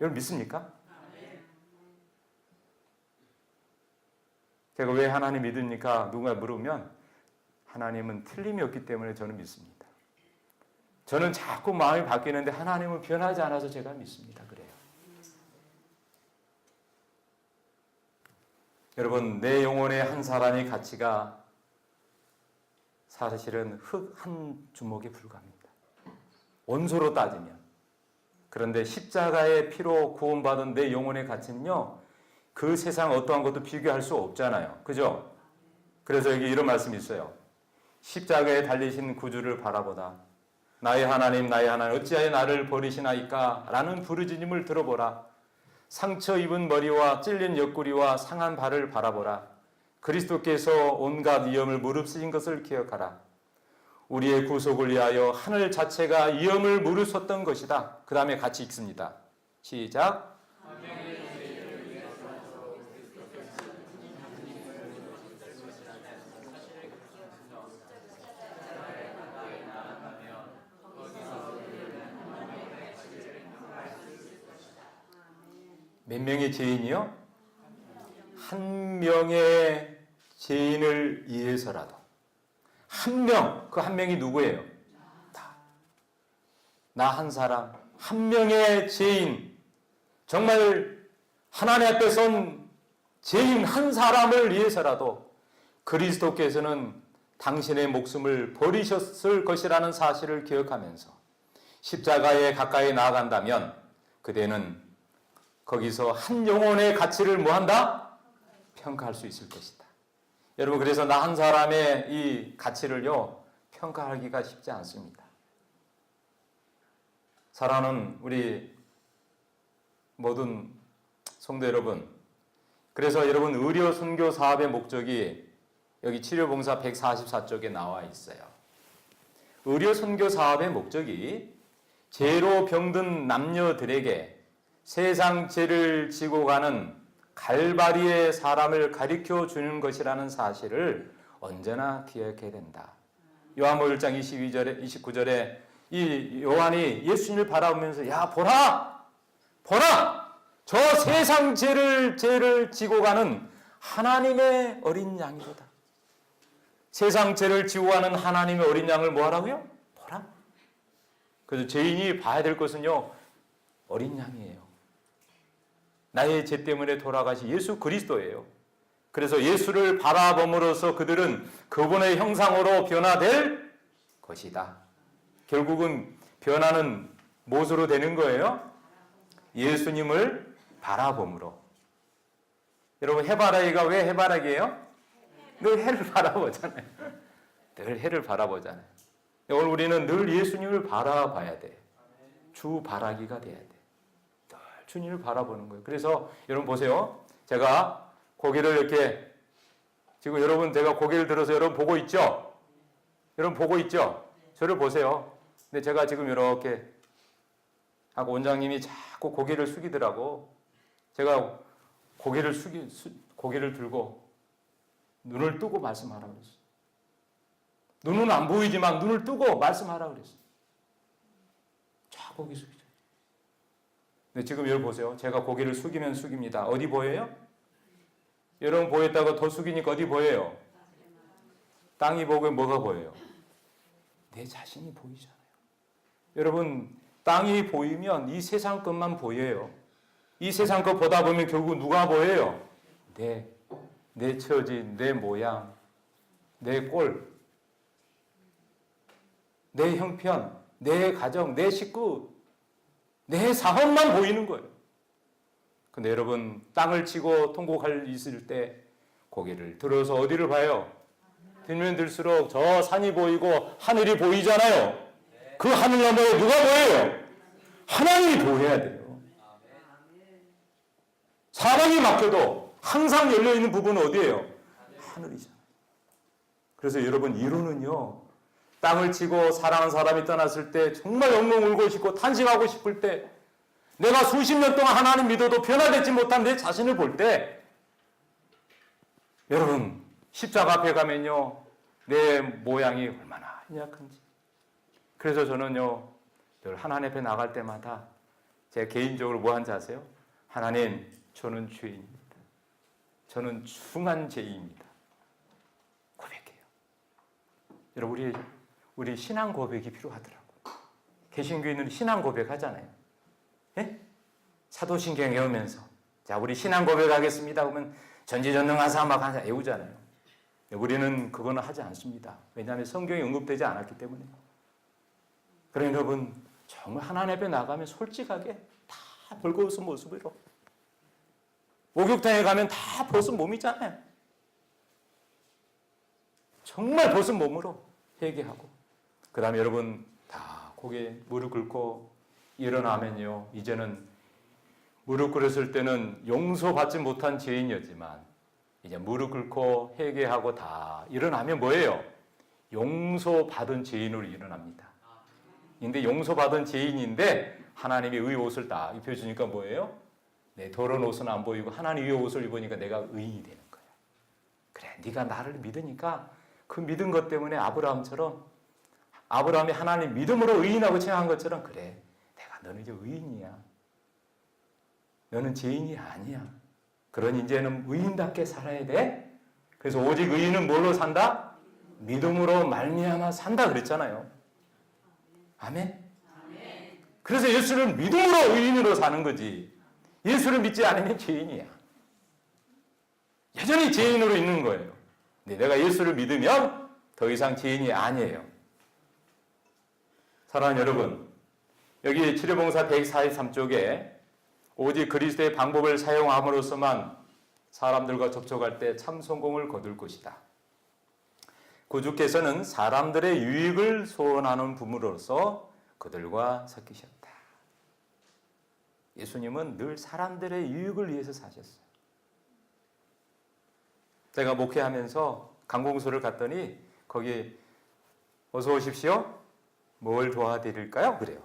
Speaker 1: 여러분 믿습니까? 제가 왜 하나님 믿습니까? 누가 물으면 하나님은 틀림이 없기 때문에 저는 믿습니다. 저는 자꾸 마음이 바뀌는데 하나님은 변하지 않아서 제가 믿습니다. 그래요. 여러분, 내 영혼의 한 사람의 가치가 사실은 흙 한 주먹에 불과합니다. 원소로 따지면. 그런데 십자가의 피로 구원받은 내 영혼의 가치는요, 그 세상 어떠한 것도 비교할 수 없잖아요. 그죠? 그래서 여기 이런 말씀이 있어요. 십자가에 달리신 구주를 바라보다. 나의 하나님 어찌하여 나를 버리시나이까? 라는 부르짖음을 들어보라. 상처 입은 머리와 찔린 옆구리와 상한 발을 바라보라. 그리스도께서 온갖 위험을 무릅쓰신 것을 기억하라. 우리의 구속을 위하여 하늘 자체가 위험을 무릅썼던 것이다. 그 다음에 같이 읽습니다. 시작. 몇 명의 죄인이요? 한 명의 죄인을 위해서라도 한 명, 그 한 명이 누구예요? 나 한 사람, 한 명의 죄인, 정말 하나님 앞에 선 죄인 한 사람을 위해서라도 그리스도께서는 당신의 목숨을 버리셨을 것이라는 사실을 기억하면서 십자가에 가까이 나아간다면 그대는 거기서 한 영혼의 가치를 뭐한다? 평가할 수 있을 것이다. 여러분, 그래서 나 한 사람의 이 가치를요, 평가하기가 쉽지 않습니다. 사랑하는 우리 모든 성도 여러분, 그래서 여러분 의료 선교 사업의 목적이 여기 치료봉사 144쪽에 나와 있어요. 의료 선교 사업의 목적이 죄로 병든 남녀들에게 세상 죄를 지고 가는 갈바리의 사람을 가르쳐 주는 것이라는 사실을 언제나 기억해야 된다. 요한복음 1장 22절에 29절에 이 요한이 예수님을 바라보면서 야 보라 저 세상 죄를 지고 가는 하나님의 어린 양이로다. 세상 죄를 지고 가는 하나님의 어린 양을 뭐 하라고요? 보라. 그래서 죄인이 봐야 될 것은요, 어린 양이에요. 나의 죄 때문에 돌아가신 예수 그리스도예요. 그래서 예수를 바라봄으로써 그들은 그분의 형상으로 변화될 것이다. 결국은 변화는 무엇으로 되는 거예요? 예수님을 바라봄으로. 여러분, 해바라기가 왜 해바라기예요? 늘 해를 바라보잖아요. 늘 해를 바라보잖아요. 오늘 우리는 늘 예수님을 바라봐야 돼. 주 바라기가 돼야 돼. 늘 주님을 바라보는 거예요. 그래서 여러분 보세요. 제가 고개를 이렇게, 지금 여러분 제가 고개를 들어서 여러분 보고 있죠? 여러분 보고 있죠? 저를 보세요. 근데 제가 지금 이렇게 하고 원장님이 자꾸 고개를 숙이더라고. 제가 고개를 들고 눈을 뜨고 말씀하라고 그랬어요. 눈은 안 보이지만 눈을 뜨고 말씀하라고 그랬어요. 자, 고개 숙이죠. 근데 지금 여러분 보세요. 제가 고개를 숙이면 숙입니다. 어디 보여요? 여러분 보였다고 더 숙이니까 어디 보여요? 땅이 보고 뭐가 보여요? 내 자신이 보이잖아요. 여러분, 땅이 보이면 이 세상 것만 보여요. 이 세상 것 보다 보면 결국 누가 보여요? 내 처지, 내 모양, 내 꼴, 내 형편, 내 가정, 내 식구, 내 사업만 보이는 거예요. 근데 여러분, 땅을 치고 통곡할 있을 때 고개를 들어서 어디를 봐요? 들면 들수록 저 산이 보이고 하늘이 보이잖아요. 그 하늘 너머에 누가 보여요? 하나님이 보여야 돼요. 사방이 막혀도 항상 열려있는 부분은 어디예요? 하늘이잖아요. 그래서 여러분, 이루는요, 땅을 치고 사랑하는 사람이 떠났을 때 정말 엉엉 울고 싶고 탄식하고 싶을 때, 내가 수십 년 동안 하나님 믿어도 변화되지 못한 내 자신을 볼 때, 여러분, 십자가 앞에 가면요, 내 모양이 얼마나 연약한지. 그래서 저는요, 늘 하나님 앞에 나갈 때마다 제가 개인적으로 뭐 하는지 아세요? 하나님, 저는 죄인입니다. 저는 중한 죄인입니다. 고백해요. 여러분, 우리 신앙 고백이 필요하더라고요. 개신교인은 신앙 고백 하잖아요. 예? 사도신경 외우면서, 자, 우리 신앙 고백하겠습니다. 그러면 전지전능하사 막 하자 외우잖아요. 우리는 그거는 하지 않습니다. 왜냐하면 성경에 언급되지 않았기 때문에. 그러니 여러분, 정말 하나님 앞에 나가면 솔직하게 다 벌거벗은 모습으로, 목욕탕에 가면 다 벗은 몸이잖아요. 정말 벗은 몸으로 회개하고, 그 다음에 여러분 다 고개 무릎 꿇고 일어나면요, 이제는 무릎 꿇었을 때는 용서받지 못한 죄인이었지만 이제 무릎 꿇고 회개하고 다 일어나면 뭐예요? 용서받은 죄인으로 일어납니다. 근데 용서받은 죄인인데 하나님이 의의 옷을 딱 입혀주니까 뭐예요? 내 더러운 옷은 안 보이고 하나님 의의 옷을 입으니까 내가 의인이 되는 거야. 그래, 네가 나를 믿으니까 그 믿은 것 때문에 아브라함이 하나님 믿음으로 의인하고 칭한 것처럼, 그래, 너는 이제 의인이야. 너는 죄인이 아니야. 그러니 이제는 의인답게 살아야 돼. 그래서 오직 의인은 뭘로 산다? 믿음으로 말미암아 산다 그랬잖아요. 아멘? 그래서 예수를 믿음으로 의인으로 사는 거지. 예수를 믿지 않으면 죄인이야. 여전히 죄인으로 있는 거예요. 근데 내가 예수를 믿으면 더 이상 죄인이 아니에요. 사랑하는 여러분, 여기 치료봉사 143쪽에 오직 그리스도의 방법을 사용함으로써만 사람들과 접촉할 때 참 성공을 거둘 것이다. 구주께서는 사람들의 유익을 소원하는 분으로서 그들과 섞이셨다. 예수님은 늘 사람들의 유익을 위해서 사셨어요. 제가 목회하면서 강공소를 갔더니 거기 어서 오십시오. 뭘 도와드릴까요? 그래요.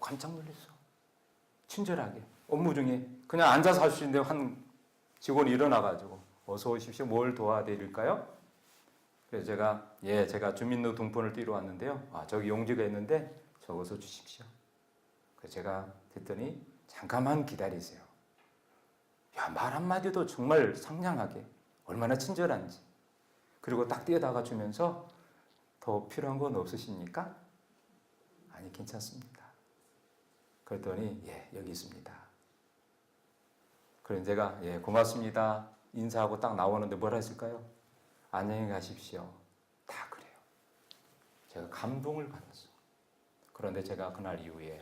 Speaker 1: 깜짝 놀랐어. 친절하게. 업무 중에 그냥 앉아서 할 수 있는데 한 직원이 일어나가지고 어서 오십시오. 뭘 도와드릴까요? 그래서 제가 주민등록등본을 띄러 왔는데요. 저기 용지가 있는데 적어서 주십시오. 그래서 제가 했더니 잠깐만 기다리세요. 말 한마디도 정말 상냥하게, 얼마나 친절한지. 그리고 딱 뛰어다가 주면서 더 필요한 건 없으십니까? 아니, 괜찮습니다. 그랬더니 예, 여기 있습니다. 그래서 제가 예, 고맙습니다. 인사하고 딱 나오는데 뭐라 했을까요? 안녕히 가십시오. 다 그래요. 제가 감동을 받았어요. 그런데 제가 그날 이후에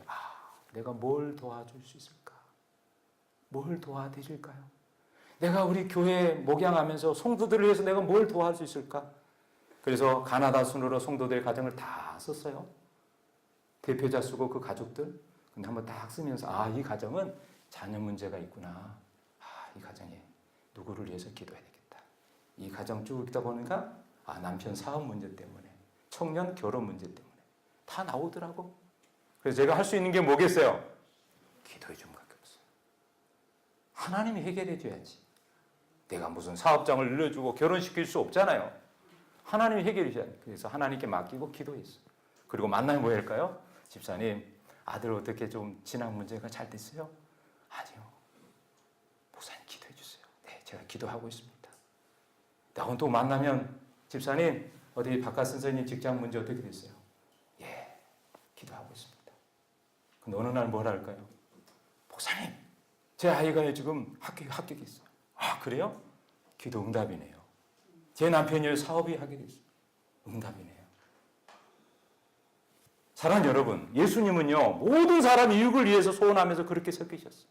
Speaker 1: 내가 뭘 도와줄 수 있을까? 뭘 도와드릴까요? 내가 우리 교회 목양하면서 성도들을 위해서 내가 뭘 도와줄 수 있을까? 그래서 가나다 순으로 성도들 가정을 다 썼어요. 대표자 쓰고 그 가족들. 근데 한번 딱 쓰면서 이 가정은 자녀 문제가 있구나. 이 가정에 누구를 위해서 기도해야 되겠다. 이 가정 쭉 읽다 보니까 남편 사업 문제 때문에, 청년 결혼 문제 때문에 다 나오더라고. 그래서 제가 할 수 있는 게 뭐겠어요? 기도해 준 것밖에 없어요. 하나님이 해결해 줘야지. 내가 무슨 사업장을 늘려주고 결혼시킬 수 없잖아요. 하나님이 해결해 줘야 돼. 그래서 하나님께 맡기고 기도했어요. 그리고 만나면 뭐 할까요? 집사님, 아들 어떻게 좀 진학 문제가 잘 됐어요? 아니요. 목사님 기도해 주세요. 네, 제가 기도하고 있습니다. 나하고 또 만나면 집사님, 어디 박하 선생님 직장 문제 어떻게 됐어요? 예, 기도하고 있습니다. 근데 어느 날 뭘 할까요? 목사님, 제 아이가 지금 합격했어요. 그래요? 기도 응답이네요. 제 남편이 사업이 하게 됐어요. 응답이네요. 사랑하는 여러분, 예수님은요, 모든 사람 이익을 위해서 소원하면서 그렇게 섞이셨어요.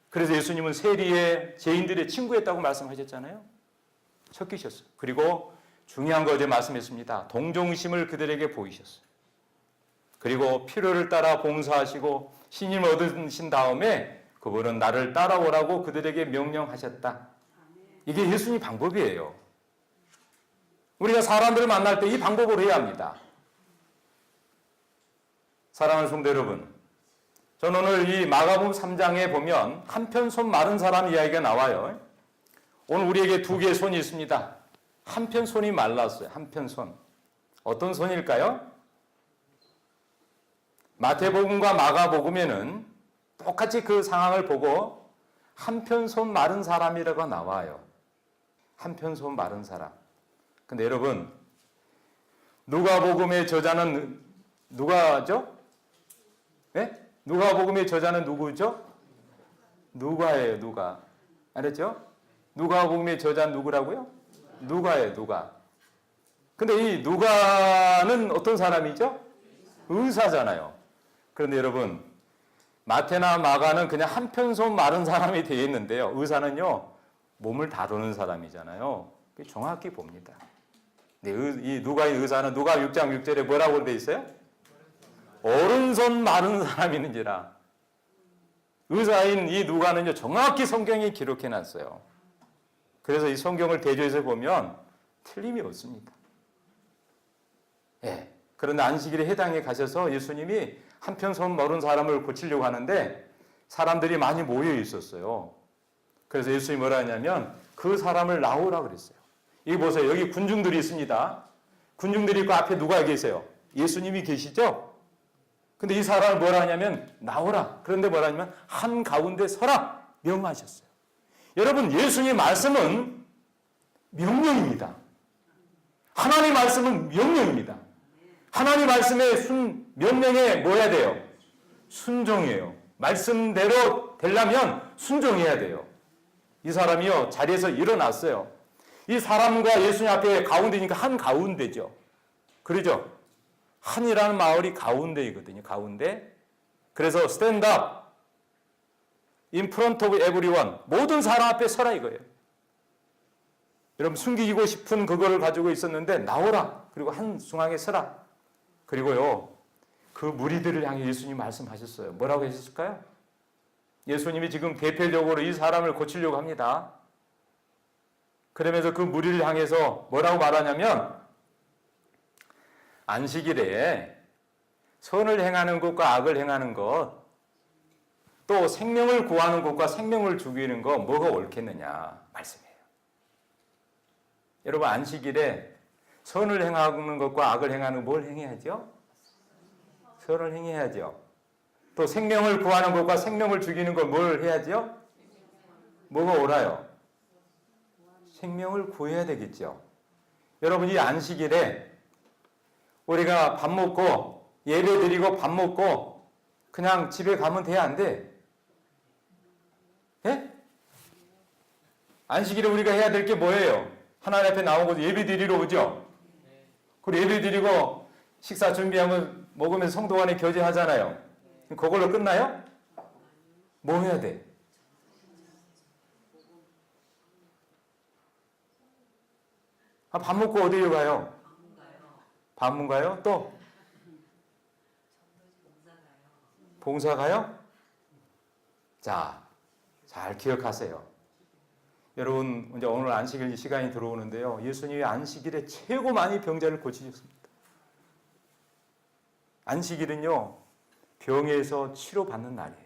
Speaker 1: 그래서 예수님은 세리의 죄인들의 친구였다고 말씀하셨잖아요. 섞이셨어요. 그리고 중요한 거 어제 말씀했습니다. 동정심을 그들에게 보이셨어요. 그리고 필요를 따라 봉사하시고 신임을 얻으신 다음에 그분은 나를 따라오라고 그들에게 명령하셨다. 이게 예수님 방법이에요. 우리가 사람들을 만날 때 이 방법으로 해야 합니다. 사랑하는 성도 여러분, 저는 오늘 이 마가복음 3장에 보면 한편 손 마른 사람 이야기가 나와요. 오늘 우리에게 두 개의 손이 있습니다. 한편 손이 말랐어요. 한편 손. 어떤 손일까요? 마태복음과 마가복음에는 똑같이 그 상황을 보고 한편 손 마른 사람이라고 나와요. 한편 손 마른 사람. 근데 여러분, 누가복음의 저자는 누가죠? 네? 누가복음의 저자는 누구죠? 누가예요, 누가. 알았죠? 누가복음의 저자는 누구라고요? 누가예요, 누가. 근데 이 누가는 어떤 사람이죠? 의사잖아요. 그런데 여러분, 마태나 마가는 그냥 한편 손 마른 사람이 되어 있는데요. 의사는요, 몸을 다루는 사람이잖아요. 정확히 봅니다. 근데 이 누가의 의사는 누가 6장 6절에 뭐라고 되어 있어요? 오른손 마른 사람이는지라. 의사인 이 누가는요, 정확히 성경에 기록해 놨어요. 그래서 이 성경을 대조해서 보면 틀림이 없습니다. 예. 그런데 안식일에 해당에 가셔서 예수님이 한편 손 마른 사람을 고치려고 하는데 사람들이 많이 모여 있었어요. 그래서 예수님이 뭐라 하냐면 그 사람을 나오라 그랬어요. 여기 보세요. 여기 군중들이 있습니다. 군중들이 있고 앞에 누가 계세요? 예수님이 계시죠? 근데 이 사람을 뭐라 하냐면 나오라. 그런데 뭐라 하냐면 한가운데 서라. 명하셨어요. 여러분, 예수님의 말씀은 명령입니다. 하나님의 말씀은 명령입니다. 하나님 말씀의 명령에 뭐 해야 돼요? 순종해요. 말씀대로 되려면 순종해야 돼요. 이 사람이요, 자리에서 일어났어요. 이 사람과 예수님 앞에 가운데니까 한 가운데죠. 그러죠? 한이라는 마을이 가운데이거든요. 가운데. 그래서 stand up in front of everyone. 모든 사람 앞에 서라 이거예요. 여러분, 숨기고 싶은 그거를 가지고 있었는데 나오라. 그리고 한 중앙에 서라. 그리고요, 그 무리들을 향해 예수님 말씀하셨어요. 뭐라고 하셨을까요? 예수님이 지금 대표적으로 이 사람을 고치려고 합니다. 그러면서 그 무리를 향해서 뭐라고 말하냐면 안식일에 선을 행하는 것과 악을 행하는 것, 또 생명을 구하는 것과 생명을 죽이는 것 뭐가 옳겠느냐 말씀이에요. 여러분, 안식일에 선을 행하는 것과 악을 행하는 뭘 행해야죠? 선을 행해야죠. 또 생명을 구하는 것과 생명을 죽이는 걸 뭘 해야죠? 뭐가 옳아요? 생명을 구해야 되겠죠. 여러분 이 안식일에 우리가 밥 먹고 예배 드리고 밥 먹고 그냥 집에 가면 돼, 안 돼? 예? 안식일에 우리가 해야 될 게 뭐예요? 하나님 앞에 나오고 예배 드리러 오죠? 그리고 예배 드리고 식사 준비하면 먹으면 성도 간에 교제하잖아요. 그걸로 끝나요? 뭐 해야 돼? 밥 먹고 어디로 가요? 방문 가요? 또? 봉사 가요? 자, 잘 기억하세요. 여러분, 이제 오늘 안식일 시간이 들어오는데요. 예수님이 안식일에 최고 많이 병자를 고치셨습니다. 안식일은요, 병에서 치료받는 날이에요.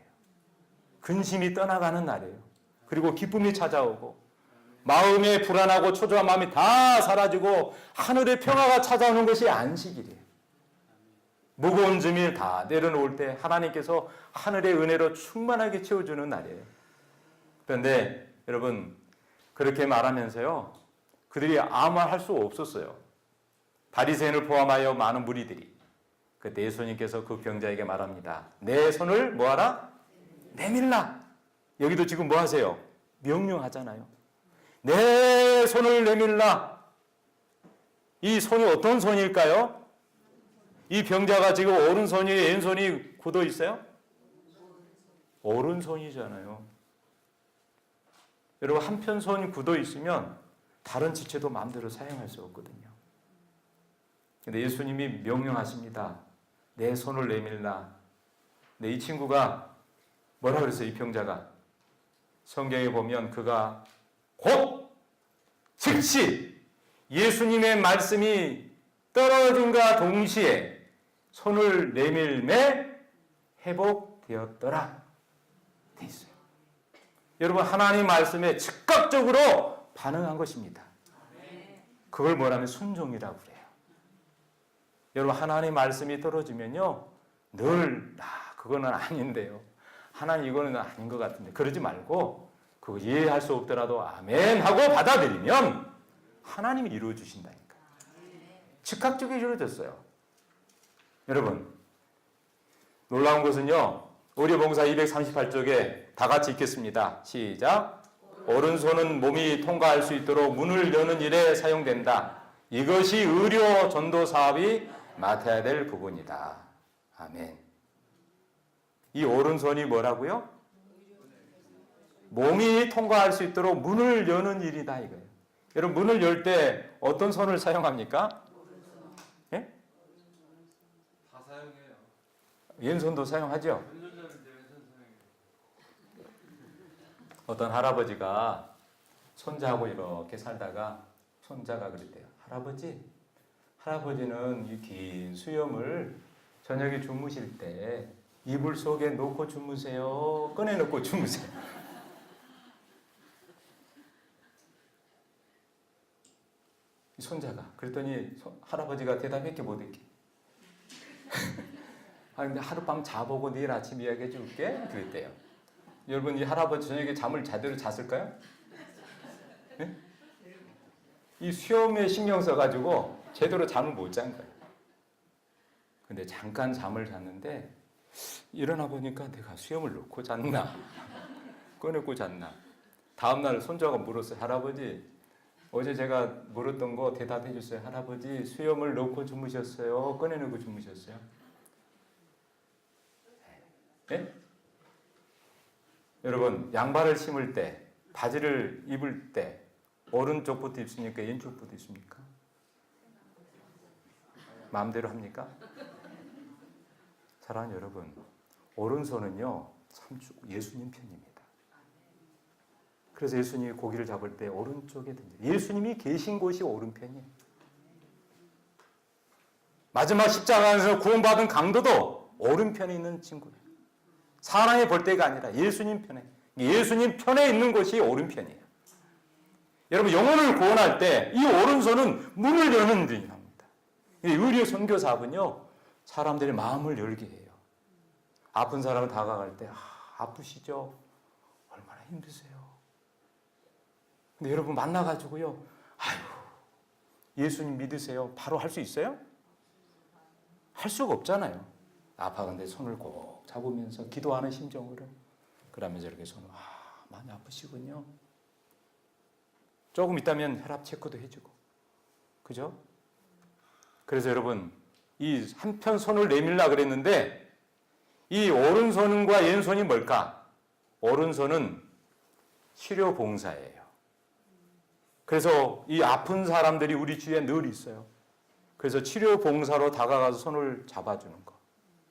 Speaker 1: 근심이 떠나가는 날이에요. 그리고 기쁨이 찾아오고, 마음에 불안하고 초조한 마음이 다 사라지고, 하늘의 평화가 찾아오는 것이 안식일이에요. 무거운 짐을 다 내려놓을 때 하나님께서 하늘의 은혜로 충만하게 채워주는 날이에요. 그런데 여러분, 그렇게 말하면서요, 그들이 아무 말 할 수 없었어요. 바리새인을 포함하여 많은 무리들이. 그때 예수님께서 그 병자에게 말합니다. 내 손을 뭐하라? 내밀라. 여기도 지금 뭐 하세요? 명령하잖아요. 내 손을 내밀라. 이 손이 어떤 손일까요? 이 병자가 지금 오른손이 왼손이 굳어 있어요? 오른손이잖아요. 여러분 한편 손이 굳어 있으면 다른 지체도 마음대로 사용할 수 없거든요. 근데 예수님이 명령하십니다. 내 손을 내밀라. 근데 이 친구가 뭐라 그랬어요? 이 병자가. 성경에 보면 그가 곧 즉시 예수님의 말씀이 떨어짐과 동시에 손을 내밀매 회복되었더라. 돼 있어요. 여러분 하나님 말씀에 즉각적으로 반응한 것입니다. 그걸 뭐라면 순종이라고 그래요. 여러분 하나님 말씀이 떨어지면요 늘 그거는 아닌데요. 하나님 이거는 아닌 것 같은데 그러지 말고 그거 이해할 수 없더라도 아멘 하고 받아들이면 하나님이 이루어 주신다니까. 즉각적으로 이루어졌어요. 여러분 놀라운 것은요. 의료봉사 238쪽에 다 같이 읽겠습니다. 시작. 오른손은 몸이 통과할 수 있도록 문을 여는 일에 사용된다. 이것이 의료 전도 사업이 맡아야 될 부분이다. 아멘. 이 오른손이 뭐라고요? 몸이 통과할 수 있도록 문을 여는 일이다 이거예요. 여러분 문을 열 때 어떤 손을 사용합니까? 예?
Speaker 2: 다 사용해요.
Speaker 1: 왼손도 사용하죠? 어떤 할아버지가 손자하고 이렇게 살다가 손자가 그랬대요. 할아버지는 이 긴 수염을 저녁에 주무실 때 이불 속에 놓고 주무세요? 꺼내놓고 주무세요? 이 손자가. 그랬더니 할아버지가 대답했게 못했게. 근데 하룻밤 자보고 내일 아침 이야기해 줄게. 그랬대요. 여러분 이 할아버지 저녁에 잠을 제대로 잤을까요? 네? 이 수염에 신경 써가지고 제대로 잠을 못 잔 거예요. 근데 잠깐 잠을 잤는데 일어나 보니까 내가 수염을 놓고 잤나 꺼내고 잤나. 다음날 손자가 물었어요. 할아버지 어제 제가 물었던 거 대답해 주세요. 할아버지 수염을 놓고 주무셨어요? 꺼내놓고 주무셨어요? 네? 여러분 양발을 신을 때 바지를 입을 때 오른쪽부터 입습니까? 왼쪽부터 입습니까? 마음대로 합니까? 사랑하는 여러분 오른손은요 참 예수님 편입니다. 그래서 예수님이 고기를 잡을 때 오른쪽에 던져요. 예수님이 계신 곳이 오른편이에요. 마지막 십자가에서 구원받은 강도도 오른편에 있는 친구예요. 사람이 볼 때가 아니라 예수님 편에. 예수님 편에 있는 곳이 오른편이에요. 여러분 영혼을 구원할 때 이 오른손은 문을 여는 일이 납니다. 의료 선교사업은요 사람들의 마음을 열게 해요. 아픈 사람을 다가갈 때 아프시죠? 얼마나 힘드세요? 근데 여러분 만나가지고요 아이고 예수님 믿으세요. 바로 할 수 있어요? 할 수가 없잖아요. 아파근데 손을 꼭 잡으면서 기도하는 심정으로 그러면서 이렇게 손을 많이 아프시군요. 조금 있다면 혈압 체크도 해주고 그죠? 그래서 여러분 이 한편 손을 내밀라 그랬는데 이 오른손과 왼손이 뭘까? 오른손은 치료 봉사예요. 그래서 이 아픈 사람들이 우리 주위에 늘 있어요. 그래서 치료 봉사로 다가가서 손을 잡아주는 거,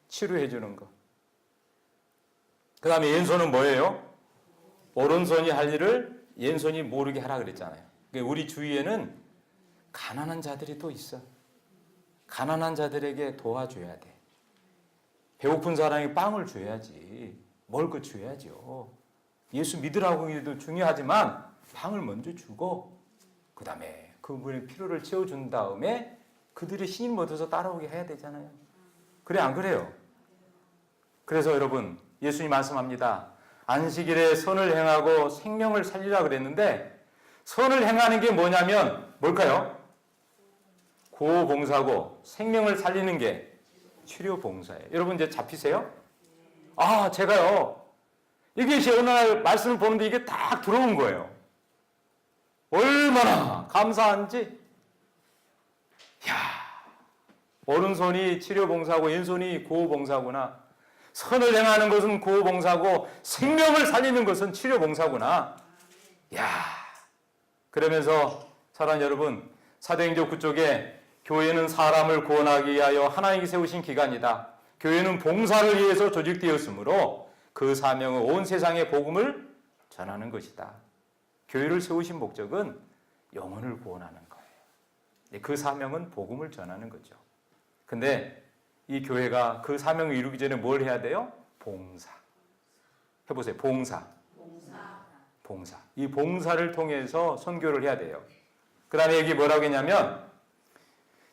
Speaker 1: 치료해주는 거. 그 다음에 왼손은 뭐예요? 오른손이 할 일을 왼손이 모르게 하라 그랬잖아요. 그러니까 우리 주위에는 가난한 자들이 또 있어. 가난한 자들에게 도와줘야 돼. 배고픈 사람이 빵을 줘야지. 먹을 거 줘야죠. 예수 믿으라고 해도 중요하지만 빵을 먼저 주고 그 다음에 그분의 필요를 채워준 다음에 그들이 신임 얻어서 따라오게 해야 되잖아요. 그래 안 그래요? 그래서 여러분 예수님 말씀합니다. 안식일에 선을 행하고 생명을 살리라 그랬는데 선을 행하는 게 뭐냐면 뭘까요? 구호봉사고 생명을 살리는 게 치료봉사예요. 여러분 이제 잡히세요? 제가요 이게 어느 날 말씀을 보는데 이게 딱 들어온 거예요. 얼마나 감사한지. 오른손이 치료봉사고 왼손이 구호봉사구나. 선을 행하는 것은 구호봉사고 생명을 살리는 것은 치료봉사구나. 그러면서 사랑하는 여러분 사도행전 9쪽에 교회는 사람을 구원하기 위하여 하나님이 세우신 기관이다. 교회는 봉사를 위해서 조직되었으므로 그 사명은 온 세상에 복음을 전하는 것이다. 교회를 세우신 목적은 영혼을 구원하는 거예요. 그 사명은 복음을 전하는 거죠. 근데 이 교회가 그 사명을 이루기 전에 뭘 해야 돼요? 봉사. 해보세요. 봉사. 이 봉사를 통해서 선교를 해야 돼요. 그 다음에 여기 뭐라고 했냐면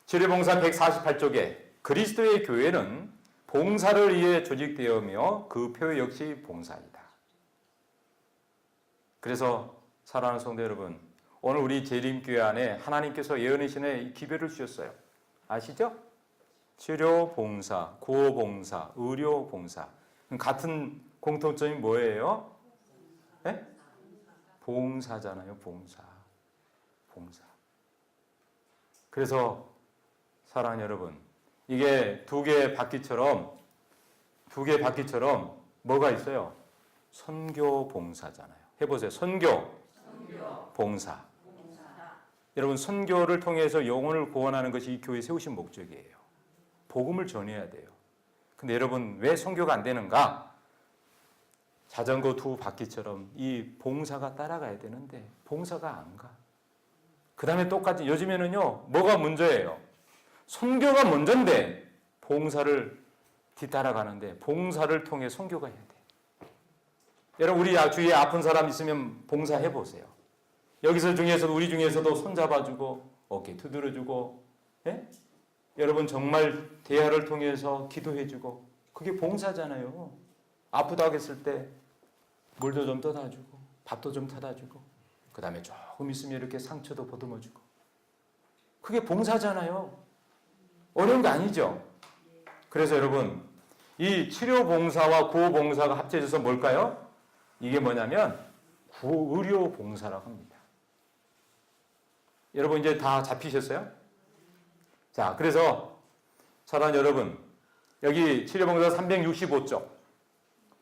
Speaker 1: 치료봉사 148쪽에 그리스도의 교회는 봉사를 위해 조직되어며 그 표 역시 봉사이다. 그래서 사랑하는 성도 여러분, 오늘 우리 재림교회 안에 하나님께서 예언이신의 기별을 주셨어요. 아시죠? 치료봉사, 구호봉사, 의료봉사. 같은 공통점이 뭐예요? 네? 봉사잖아요. 봉사. 그래서 사랑하는 여러분, 이게 두 개의 바퀴처럼 뭐가 있어요? 선교 봉사잖아요. 해보세요. 선교. 봉사. 여러분 선교를 통해서 영혼을 구원하는 것이 이 교회 세우신 목적이에요. 복음을 전해야 돼요. 근데 여러분 왜 선교가 안 되는가? 자전거 두 바퀴처럼 이 봉사가 따라가야 되는데 봉사가 안 가. 그 다음에 똑같이 요즘에는요 뭐가 문제예요? 선교가 먼저인데 봉사를 뒤따라가는데 봉사를 통해 선교가 해야 돼. 여러분 우리 주위에 아픈 사람 있으면 봉사해 보세요. 여기서 중에서도 우리 중에서도 손잡아주고 어깨 두드려주고 여러분 정말 대화를 통해서 기도해주고 그게 봉사잖아요. 아프다고 했을 때 물도 좀 떠다주고 밥도 좀 타다주고 그 다음에 조금 있으면 이렇게 상처도 보듬어주고 그게 봉사잖아요. 어려운 거 아니죠? 그래서 여러분 이 치료봉사와 구호봉사가 합쳐져서 뭘까요? 이게 뭐냐면 의료봉사라고 합니다. 여러분 이제 다 잡히셨어요? 자, 그래서 사랑하는 여러분 여기 치료봉사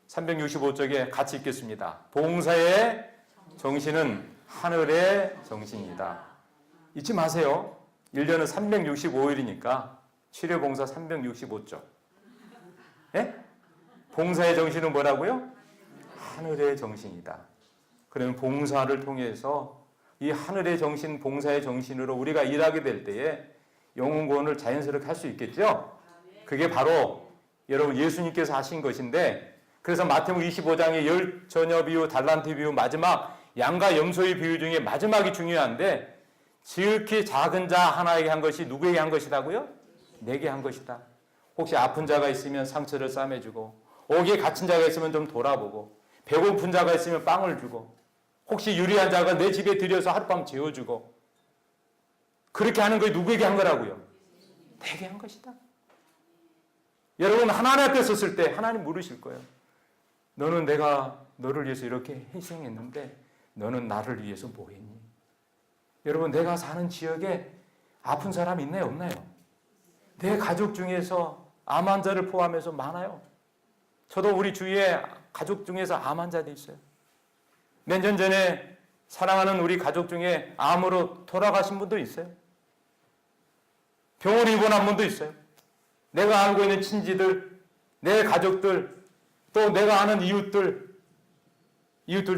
Speaker 1: 365쪽에 같이 읽겠습니다. 봉사의 정신은 하늘의 정신이다. 잊지 마세요. 1년은 365일이니까 치료봉사 365쪽. 봉사의 정신은 뭐라고요? 하늘의 정신이다. 그러면 봉사를 통해서 이 하늘의 정신, 봉사의 정신으로 우리가 일하게 될 때에 영혼 구원을 자연스럽게 할 수 있겠죠? 그게 바로 여러분 예수님께서 하신 것인데 그래서 마태복음 25장의 열 처녀 비유, 달란트 비유 마지막 양과 염소의 비유 중에 마지막이 중요한데 지극히 작은 자 하나에게 한 것이 누구에게 한 것이라고요? 내게 한 것이다. 혹시 아픈 자가 있으면 상처를 싸매주고 옥에 갇힌 자가 있으면 좀 돌아보고 배고픈 자가 있으면 빵을 주고 혹시 유리한 자가 내 집에 들여서 하룻밤 재워주고 그렇게 하는 거 누구에게 한 거라고요? 내게 한 것이다. 여러분 하나님 앞에 섰을 때 하나님 물으실 거예요. 너는 내가 너를 위해서 이렇게 희생했는데 너는 나를 위해서 뭐 했니? 여러분 내가 사는 지역에 아픈 사람 있나요? 없나요? 내 가족 중에서 암 환자를 포함해서 많아요. 저도 우리 주위에 가족 중에서 암 환자도 있어요. 몇 년 전에 사랑하는 우리 가족 중에 암으로 돌아가신 분도 있어요. 병원에 입원한 분도 있어요. 내가 알고 있는 친지들, 내 가족들, 또 내가 아는 이웃들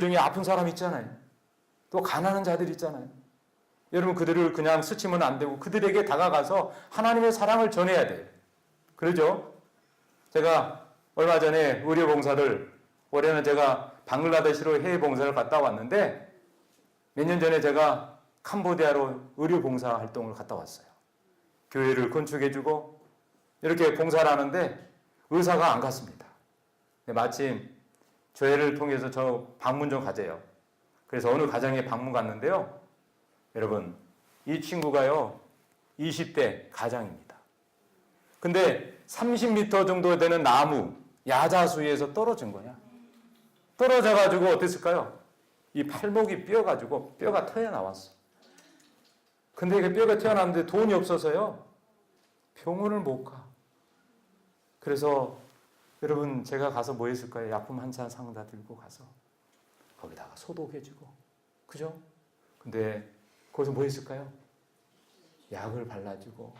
Speaker 1: 중에 아픈 사람 있잖아요. 또 가난한 자들 있잖아요. 여러분 그들을 그냥 스치면 안 되고 그들에게 다가가서 하나님의 사랑을 전해야 돼요. 그러죠? 제가 얼마 전에 의료봉사를, 올해는 제가 방글라데시로 해외봉사를 갔다 왔는데 몇 년 전에 제가 캄보디아로 의료봉사 활동을 갔다 왔어요. 교회를 건축해주고 이렇게 봉사를 하는데 의사가 안 갔습니다. 마침 교회를 통해서 저 방문 좀 가재요. 그래서 어느 가정에 방문 갔는데요. 여러분 이 친구가요 20대 가장입니다. 근데 30m 정도 되는 나무 야자수에서 떨어진 거야. 떨어져가지고 어땠을까요? 이 팔목이 뼈가지고 뼈가 튀어나왔어. 근데 이게 뼈가 튀어나왔는데 돈이 없어서요 병원을 못 가. 그래서 여러분 제가 가서 뭐 했을까요? 약품 한 잔 상다 들고 가서 거기다가 소독해주고, 그죠? 근데 거기서 뭐 했을까요? 약을 발라주고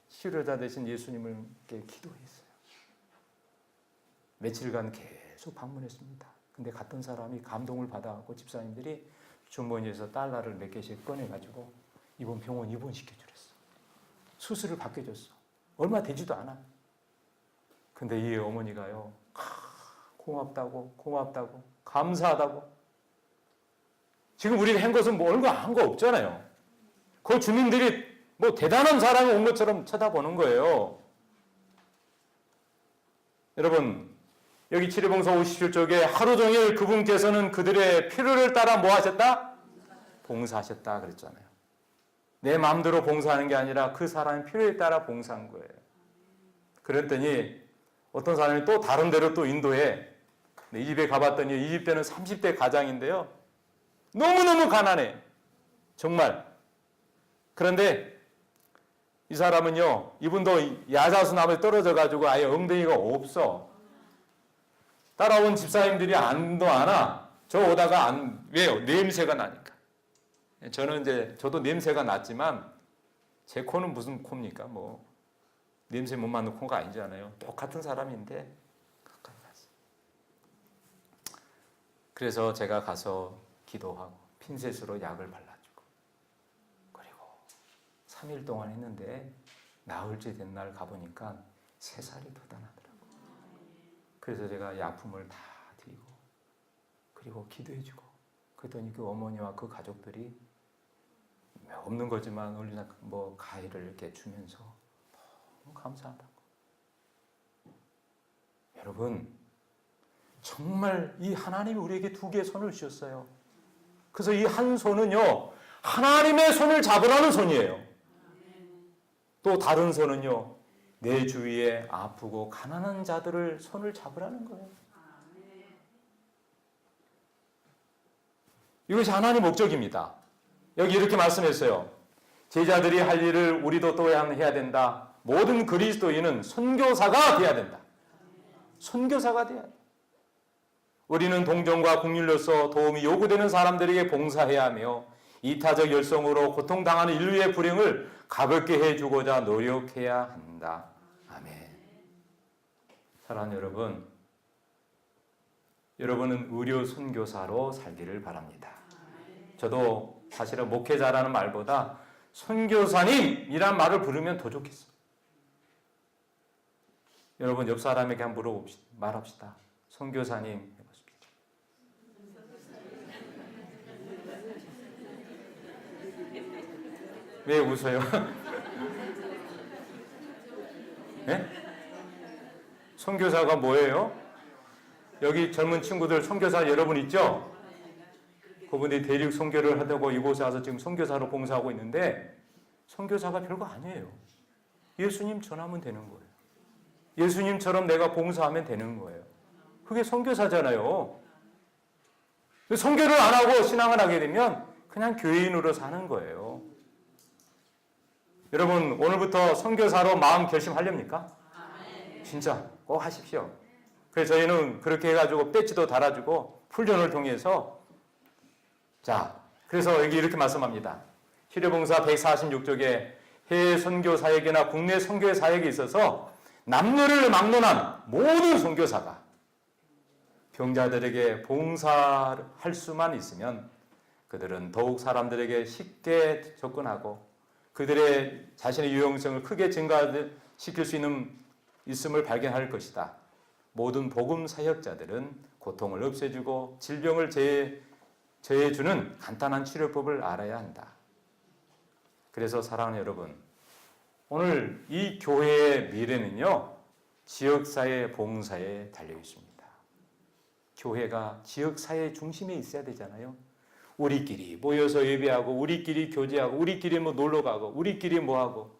Speaker 1: 치료자 되신 예수님께 기도했어요. 며칠간 계속 방문했습니다. 근데 갔던 사람이 감동을 받아갖고 집사님들이 주머니에서 달러를 몇 개씩 꺼내가지고 이번 병원 입원시켜주랬어. 수술을 받겨줬어. 얼마 되지도 않아. 근데 이 어머니가요, 고맙다고, 감사하다고. 지금 우리가 한 것은 뭐 얼마 한 거 없잖아요. 그 주민들이 뭐 대단한 사람이 온 것처럼 쳐다보는 거예요. 여러분, 여기 치료봉사 57쪽에 하루 종일 그분께서는 그들의 필요를 따라 뭐 하셨다? 봉사하셨다 그랬잖아요. 내 마음대로 봉사하는 게 아니라 그 사람의 필요에 따라 봉사한 거예요. 그랬더니 어떤 사람이 또 다른 데로 또 인도에 이 집에 가봤더니 이 집 때는 30대 가장인데요. 너무너무 가난해. 정말. 그런데 이 사람은요, 이분도 야자수 나무에 떨어져가지고 아예 엉덩이가 없어. 따라온 집사님들이 안도 안 와. 저 오다가 왜요? 냄새가 나니까. 저도 냄새가 났지만 제 코는 무슨 코입니까? 뭐 냄새 못 맡는 코가 아니잖아요. 똑같은 사람인데 가까이 갔어. 그래서 제가 가서 기도하고 핀셋으로 약을 발라주고 그리고 3일 동안 했는데 나흘째 된 날 가보니까 3살이 더 나더라고요. 그래서 제가 약품을 다 드리고 그리고 기도해주고 그랬더니 그 어머니와 그 가족들이 없는 거지만 얼른 뭐 가위를 이렇게 주면서 너무 감사하다고. 여러분 정말 이 하나님이 우리에게 2개의 손을 주셨어요. 그래서 이 한 손은요 하나님의 손을 잡으라는 손이에요. 또 다른 손은요 내 주위에 아프고 가난한 자들을 손을 잡으라는 거예요. 이것이 하나님의 목적입니다. 여기 이렇게 말씀했어요. 제자들이 할 일을 우리도 또 해야 된다. 모든 그리스도인은 선교사가 돼야 된다. 선교사가 돼야 된다. 우리는 동정과 국률로서 도움이 요구되는 사람들에게 봉사해야 하며 이타적 열성으로 고통당하는 인류의 불행을 가볍게 해주고자 노력해야 한다. 아멘. 사랑하는 여러분, 여러분은 의료 선교사로 살기를 바랍니다. 저도 사실은 목회자라는 말보다 선교사님이란 말을 부르면 더 좋겠어요. 여러분 옆 사람에게 한번 말합시다. 선교사님 해보십시오. 왜 웃어요? 네? 선교사가 뭐예요? 여기 젊은 친구들 선교사 여러분 있죠? 그분이 대륙 선교를 하려고 이곳에 와서 지금 선교사로 봉사하고 있는데 선교사가 별거 아니에요. 예수님 전하면 되는 거예요. 예수님처럼 내가 봉사하면 되는 거예요. 그게 선교사잖아요. 선교를 안 하고 신앙을 하게 되면 그냥 교인으로 사는 거예요. 여러분, 오늘부터 선교사로 마음 결심하렵니까? 진짜 꼭 하십시오. 그래서 저희는 그렇게 해가지고 배지도 달아주고 훈련을 통해서 자, 그래서 여기 이렇게 말씀합니다. 히르봉사 146쪽에 해외 선교 사역이나 국내 선교 사역에 있어서 남녀를 막론한 모든 선교사가 병자들에게 봉사할 수만 있으면 그들은 더욱 사람들에게 쉽게 접근하고 그들의 자신의 유용성을 크게 증가시킬 수 있음을 발견할 것이다. 모든 복음 사역자들은 고통을 없애주고 질병을 제해주는 간단한 치료법을 알아야 한다. 그래서 사랑하는 여러분, 오늘 이 교회의 미래는요, 지역사회 봉사에 달려 있습니다. 교회가 지역사회 중심에 있어야 되잖아요. 우리끼리 모여서 예배하고, 우리끼리 교제하고, 우리끼리 뭐 놀러가고, 우리끼리 뭐하고.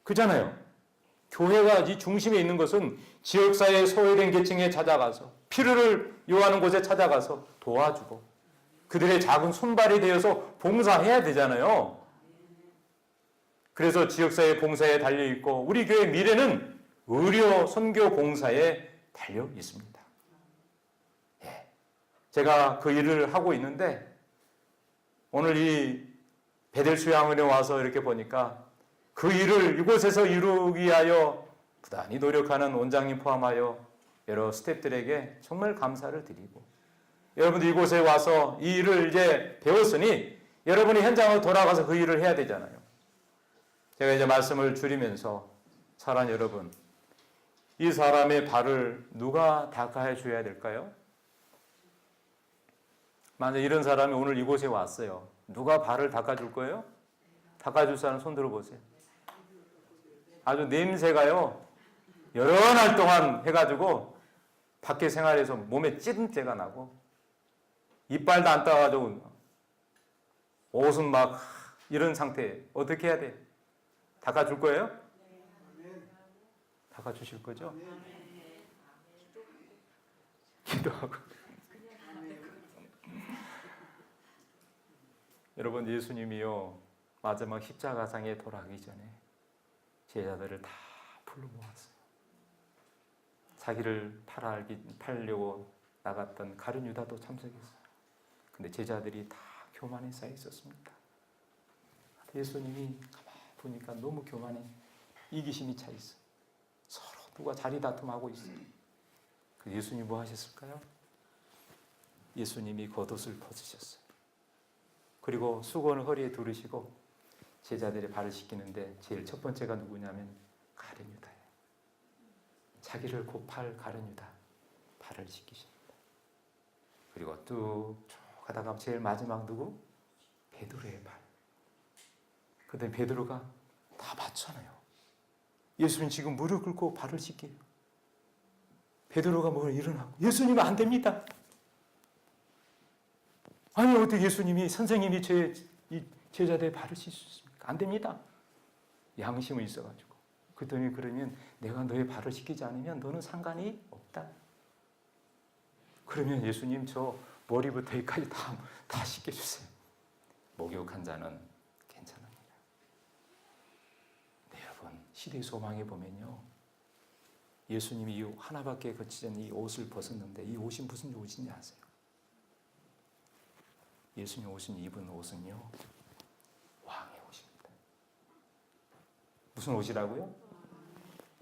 Speaker 1: 그잖아요. 교회가 이 중심에 있는 것은 지역사회 소외된 계층에 찾아가서, 필요를 요하는 곳에 찾아가서 도와주고, 그들의 작은 손발이 되어서 봉사해야 되잖아요. 그래서 지역사회 봉사에 달려 있고 우리 교회 미래는 의료 선교 봉사에 달려 있습니다. 예. 제가 그 일을 하고 있는데 오늘 이 베델 수양원에 와서 이렇게 보니까 그 일을 이곳에서 이루기 위하여 부단히 노력하는 원장님 포함하여 여러 스태프들에게 정말 감사를 드리고 여러분들 이곳에 와서 이 일을 이제 배웠으니 여러분이 현장으로 돌아가서 그 일을 해야 되잖아요. 제가 이제 말씀을 줄이면서 사랑하는 여러분, 이 사람의 발을 누가 닦아 줘야 될까요? 만약 이런 사람이 오늘 이곳에 왔어요. 누가 발을 닦아줄 거예요? 닦아줄 사람 손 들어보세요. 아주 냄새가요. 여러 날 동안 해가지고 밖에 생활에서 몸에 찌든때가 나고 이빨도 안 닦아가지고 옷은 막 이런 상태 어떻게 해야 돼? 닦아줄 거예요? 닦아주실 거죠? 기도하고 여러분 예수님이요 마지막 십자가상에 돌아가기 전에 제자들을 다 불러 모았어요. 자기를 팔려고 나갔던 가룟 유다도 참석했어요. 근데 제자들이 다 교만에 쌓여 있었습니다. 예수님이 가만히 보니까 너무 교만해. 이기심이 차 있어. 서로 누가 자리 다툼하고 있어요. 그 예수님이 뭐 하셨을까요? 예수님이 겉옷을 벗으셨어요. 그리고 수건을 허리에 두르시고 제자들의 발을 씻기는데 제일 첫 번째가 누구냐면 가룟 유다예요. 자기를 곧팔 가룟 유다 발을 씻기십니다. 그리고 쭉 가다가 제일 마지막 누구? 베드로의 발. 그때 베드로가 다 맞잖아요. 예수님 지금 무릎 꿇고 발을 씻겨요. 베드로가 뭘 일어나고 예수님은 안 됩니다. 아니 어떻게 예수님이 선생님이 이 제자들의 발을 씻을 수 있습니까? 안 됩니다. 양심이 있어가지고 그랬더니 그러면 내가 너의 발을 씻기지 않으면 너는 상관이 없다. 그러면 예수님 저 머리부터 여기까지 다 씻겨주세요. 목욕한 자는 괜찮습니다. 네, 여러분 시대의 소망에 보면요 예수님이 이 하나밖에 거치지 않는 이 옷을 벗었는데 이 옷이 무슨 옷인지 아세요? 예수님 입은 옷은요 왕의 옷입니다. 무슨 옷이라고요?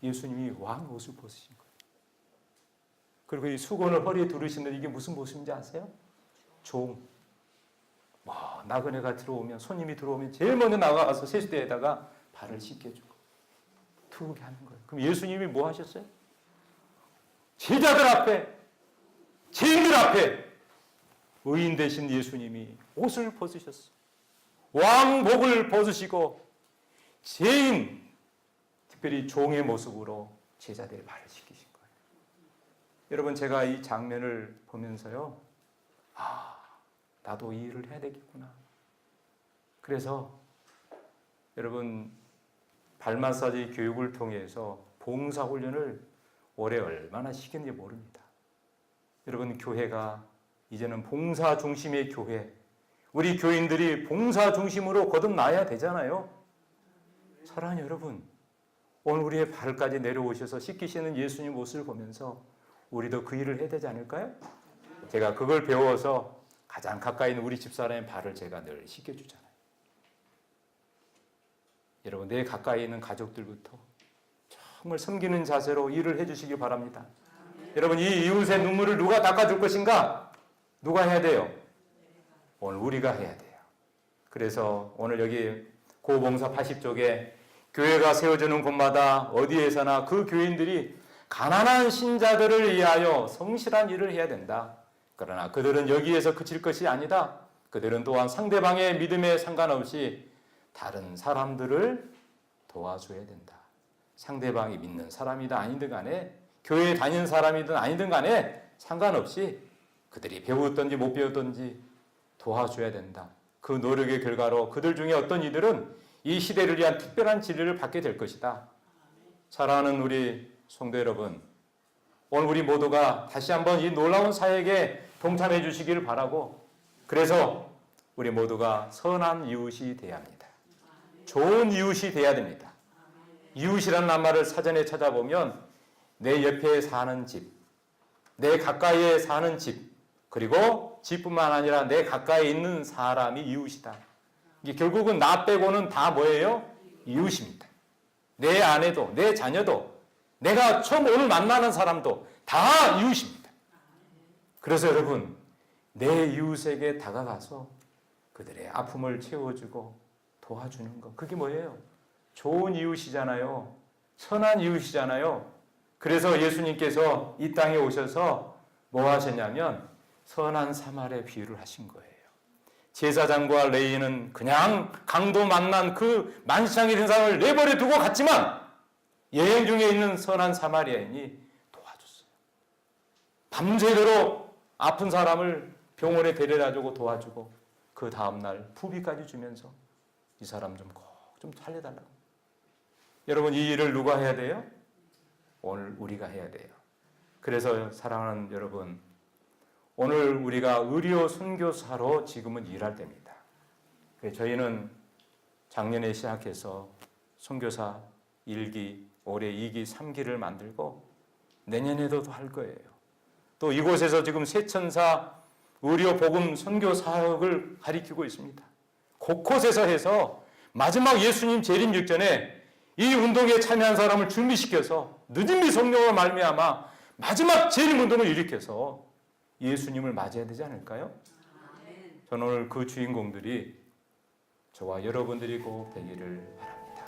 Speaker 1: 예수님이 왕의 옷을 벗으신 거예요. 그리고 이 수건을 허리에 두르시는데 이게 무슨 모습인지 아세요? 종. 나그네가 들어오면 손님이 들어오면 제일 먼저 나가서 세수대에다가 발을 씻겨주고 투게 하는 거예요. 그럼 예수님이 뭐 하셨어요? 제자들 앞에 죄인들 앞에 의인 되신 예수님이 옷을 벗으셨어요. 왕복을 벗으시고 죄인 특별히 종의 모습으로 제자들의 발을 씻기신 거예요. 여러분 제가 이 장면을 보면서요 나도 이 일을 해야 되겠구나. 그래서 여러분 발 마사지 교육을 통해서 봉사 훈련을 올해 얼마나 시켰는지 모릅니다. 여러분 교회가 이제는 봉사 중심의 교회, 우리 교인들이 봉사 중심으로 거듭나야 되잖아요. 사랑하는 여러분, 오늘 우리의 발까지 내려오셔서 씻기시는 예수님 모습을 보면서 우리도 그 일을 해야 되지 않을까요? 제가 그걸 배워서 가장 가까이 있는 우리 집사람의 발을 제가 늘 씻겨주잖아요. 여러분 내 가까이 있는 가족들부터 정말 섬기는 자세로 일을 해주시기 바랍니다. 여러분 이 이웃의 눈물을 누가 닦아줄 것인가? 누가 해야 돼요? 오늘 우리가 해야 돼요. 그래서 오늘 여기 고봉사 80쪽에 교회가 세워지는 곳마다 어디에서나 그 교인들이 가난한 신자들을 위하여 성실한 일을 해야 된다. 그러나 그들은 여기에서 그칠 것이 아니다. 그들은 또한 상대방의 믿음에 상관없이 다른 사람들을 도와줘야 된다. 상대방이 믿는 사람이든 아니든 간에 교회에 다니는 사람이든 아니든 간에 상관없이 그들이 배웠든지 못 배웠든지 도와줘야 된다. 그 노력의 결과로 그들 중에 어떤 이들은 이 시대를 위한 특별한 진리를 받게 될 것이다. 사랑하는 우리 성도 여러분, 오늘 우리 모두가 다시 한번 이 놀라운 사역에 동참해 주시기를 바라고, 그래서 우리 모두가 선한 이웃이 되어야 합니다. 좋은 이웃이 되어야 됩니다. 이웃이라는 말을 사전에 찾아보면 내 옆에 사는 집, 내 가까이에 사는 집, 그리고 집뿐만 아니라 내 가까이에 있는 사람이 이웃이다. 이게 결국은 나 빼고는 다 뭐예요? 이웃입니다. 내 아내도, 내 자녀도, 내가 처음 오늘 만나는 사람도 다 이웃입니다. 그래서 여러분, 내 이웃에게 다가가서 그들의 아픔을 채워주고 도와주는 것, 그게 뭐예요? 좋은 이웃이잖아요. 선한 이웃이잖아요. 그래서 예수님께서 이 땅에 오셔서 뭐 하셨냐면 선한 사마리아 비유를 하신 거예요. 제사장과 레위인은 그냥 강도 만난 그 만시장이 된 사람을 내버려 두고 갔지만 여행 중에 있는 선한 사마리아인이 도와줬어요. 밤새도록 아픈 사람을 병원에 데려다주고 도와주고 그 다음날 부비까지 주면서 이 사람 좀 살려달라고. 여러분 이 일을 누가 해야 돼요? 오늘 우리가 해야 돼요. 그래서 사랑하는 여러분, 오늘 우리가 의료 선교사로 지금은 일할 때입니다. 저희는 작년에 시작해서 선교사 1기, 올해 2기, 3기를 만들고 내년에도 할 거예요. 또 이곳에서 지금 세천사 의료 복음 선교 사역을 가리키고 있습니다. 곳곳에서 해서 마지막 예수님 재림 직전에 이 운동에 참여한 사람을 준비시켜서 늦은비 성령을 말미암아 마지막 재림 운동을 일으켜서 예수님을 맞이해야 되지 않을까요? 저는 오늘 그 주인공들이 저와 여러분들이 꼭 되기를 바랍니다.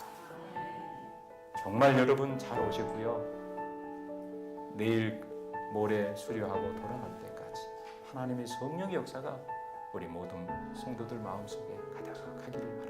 Speaker 1: 정말 여러분 잘 오시고요. 내일 모레 수료하고 돌아갈 때까지 하나님의 성령의 역사가 우리 모든 성도들 마음속에 가득하기를 바랍니다.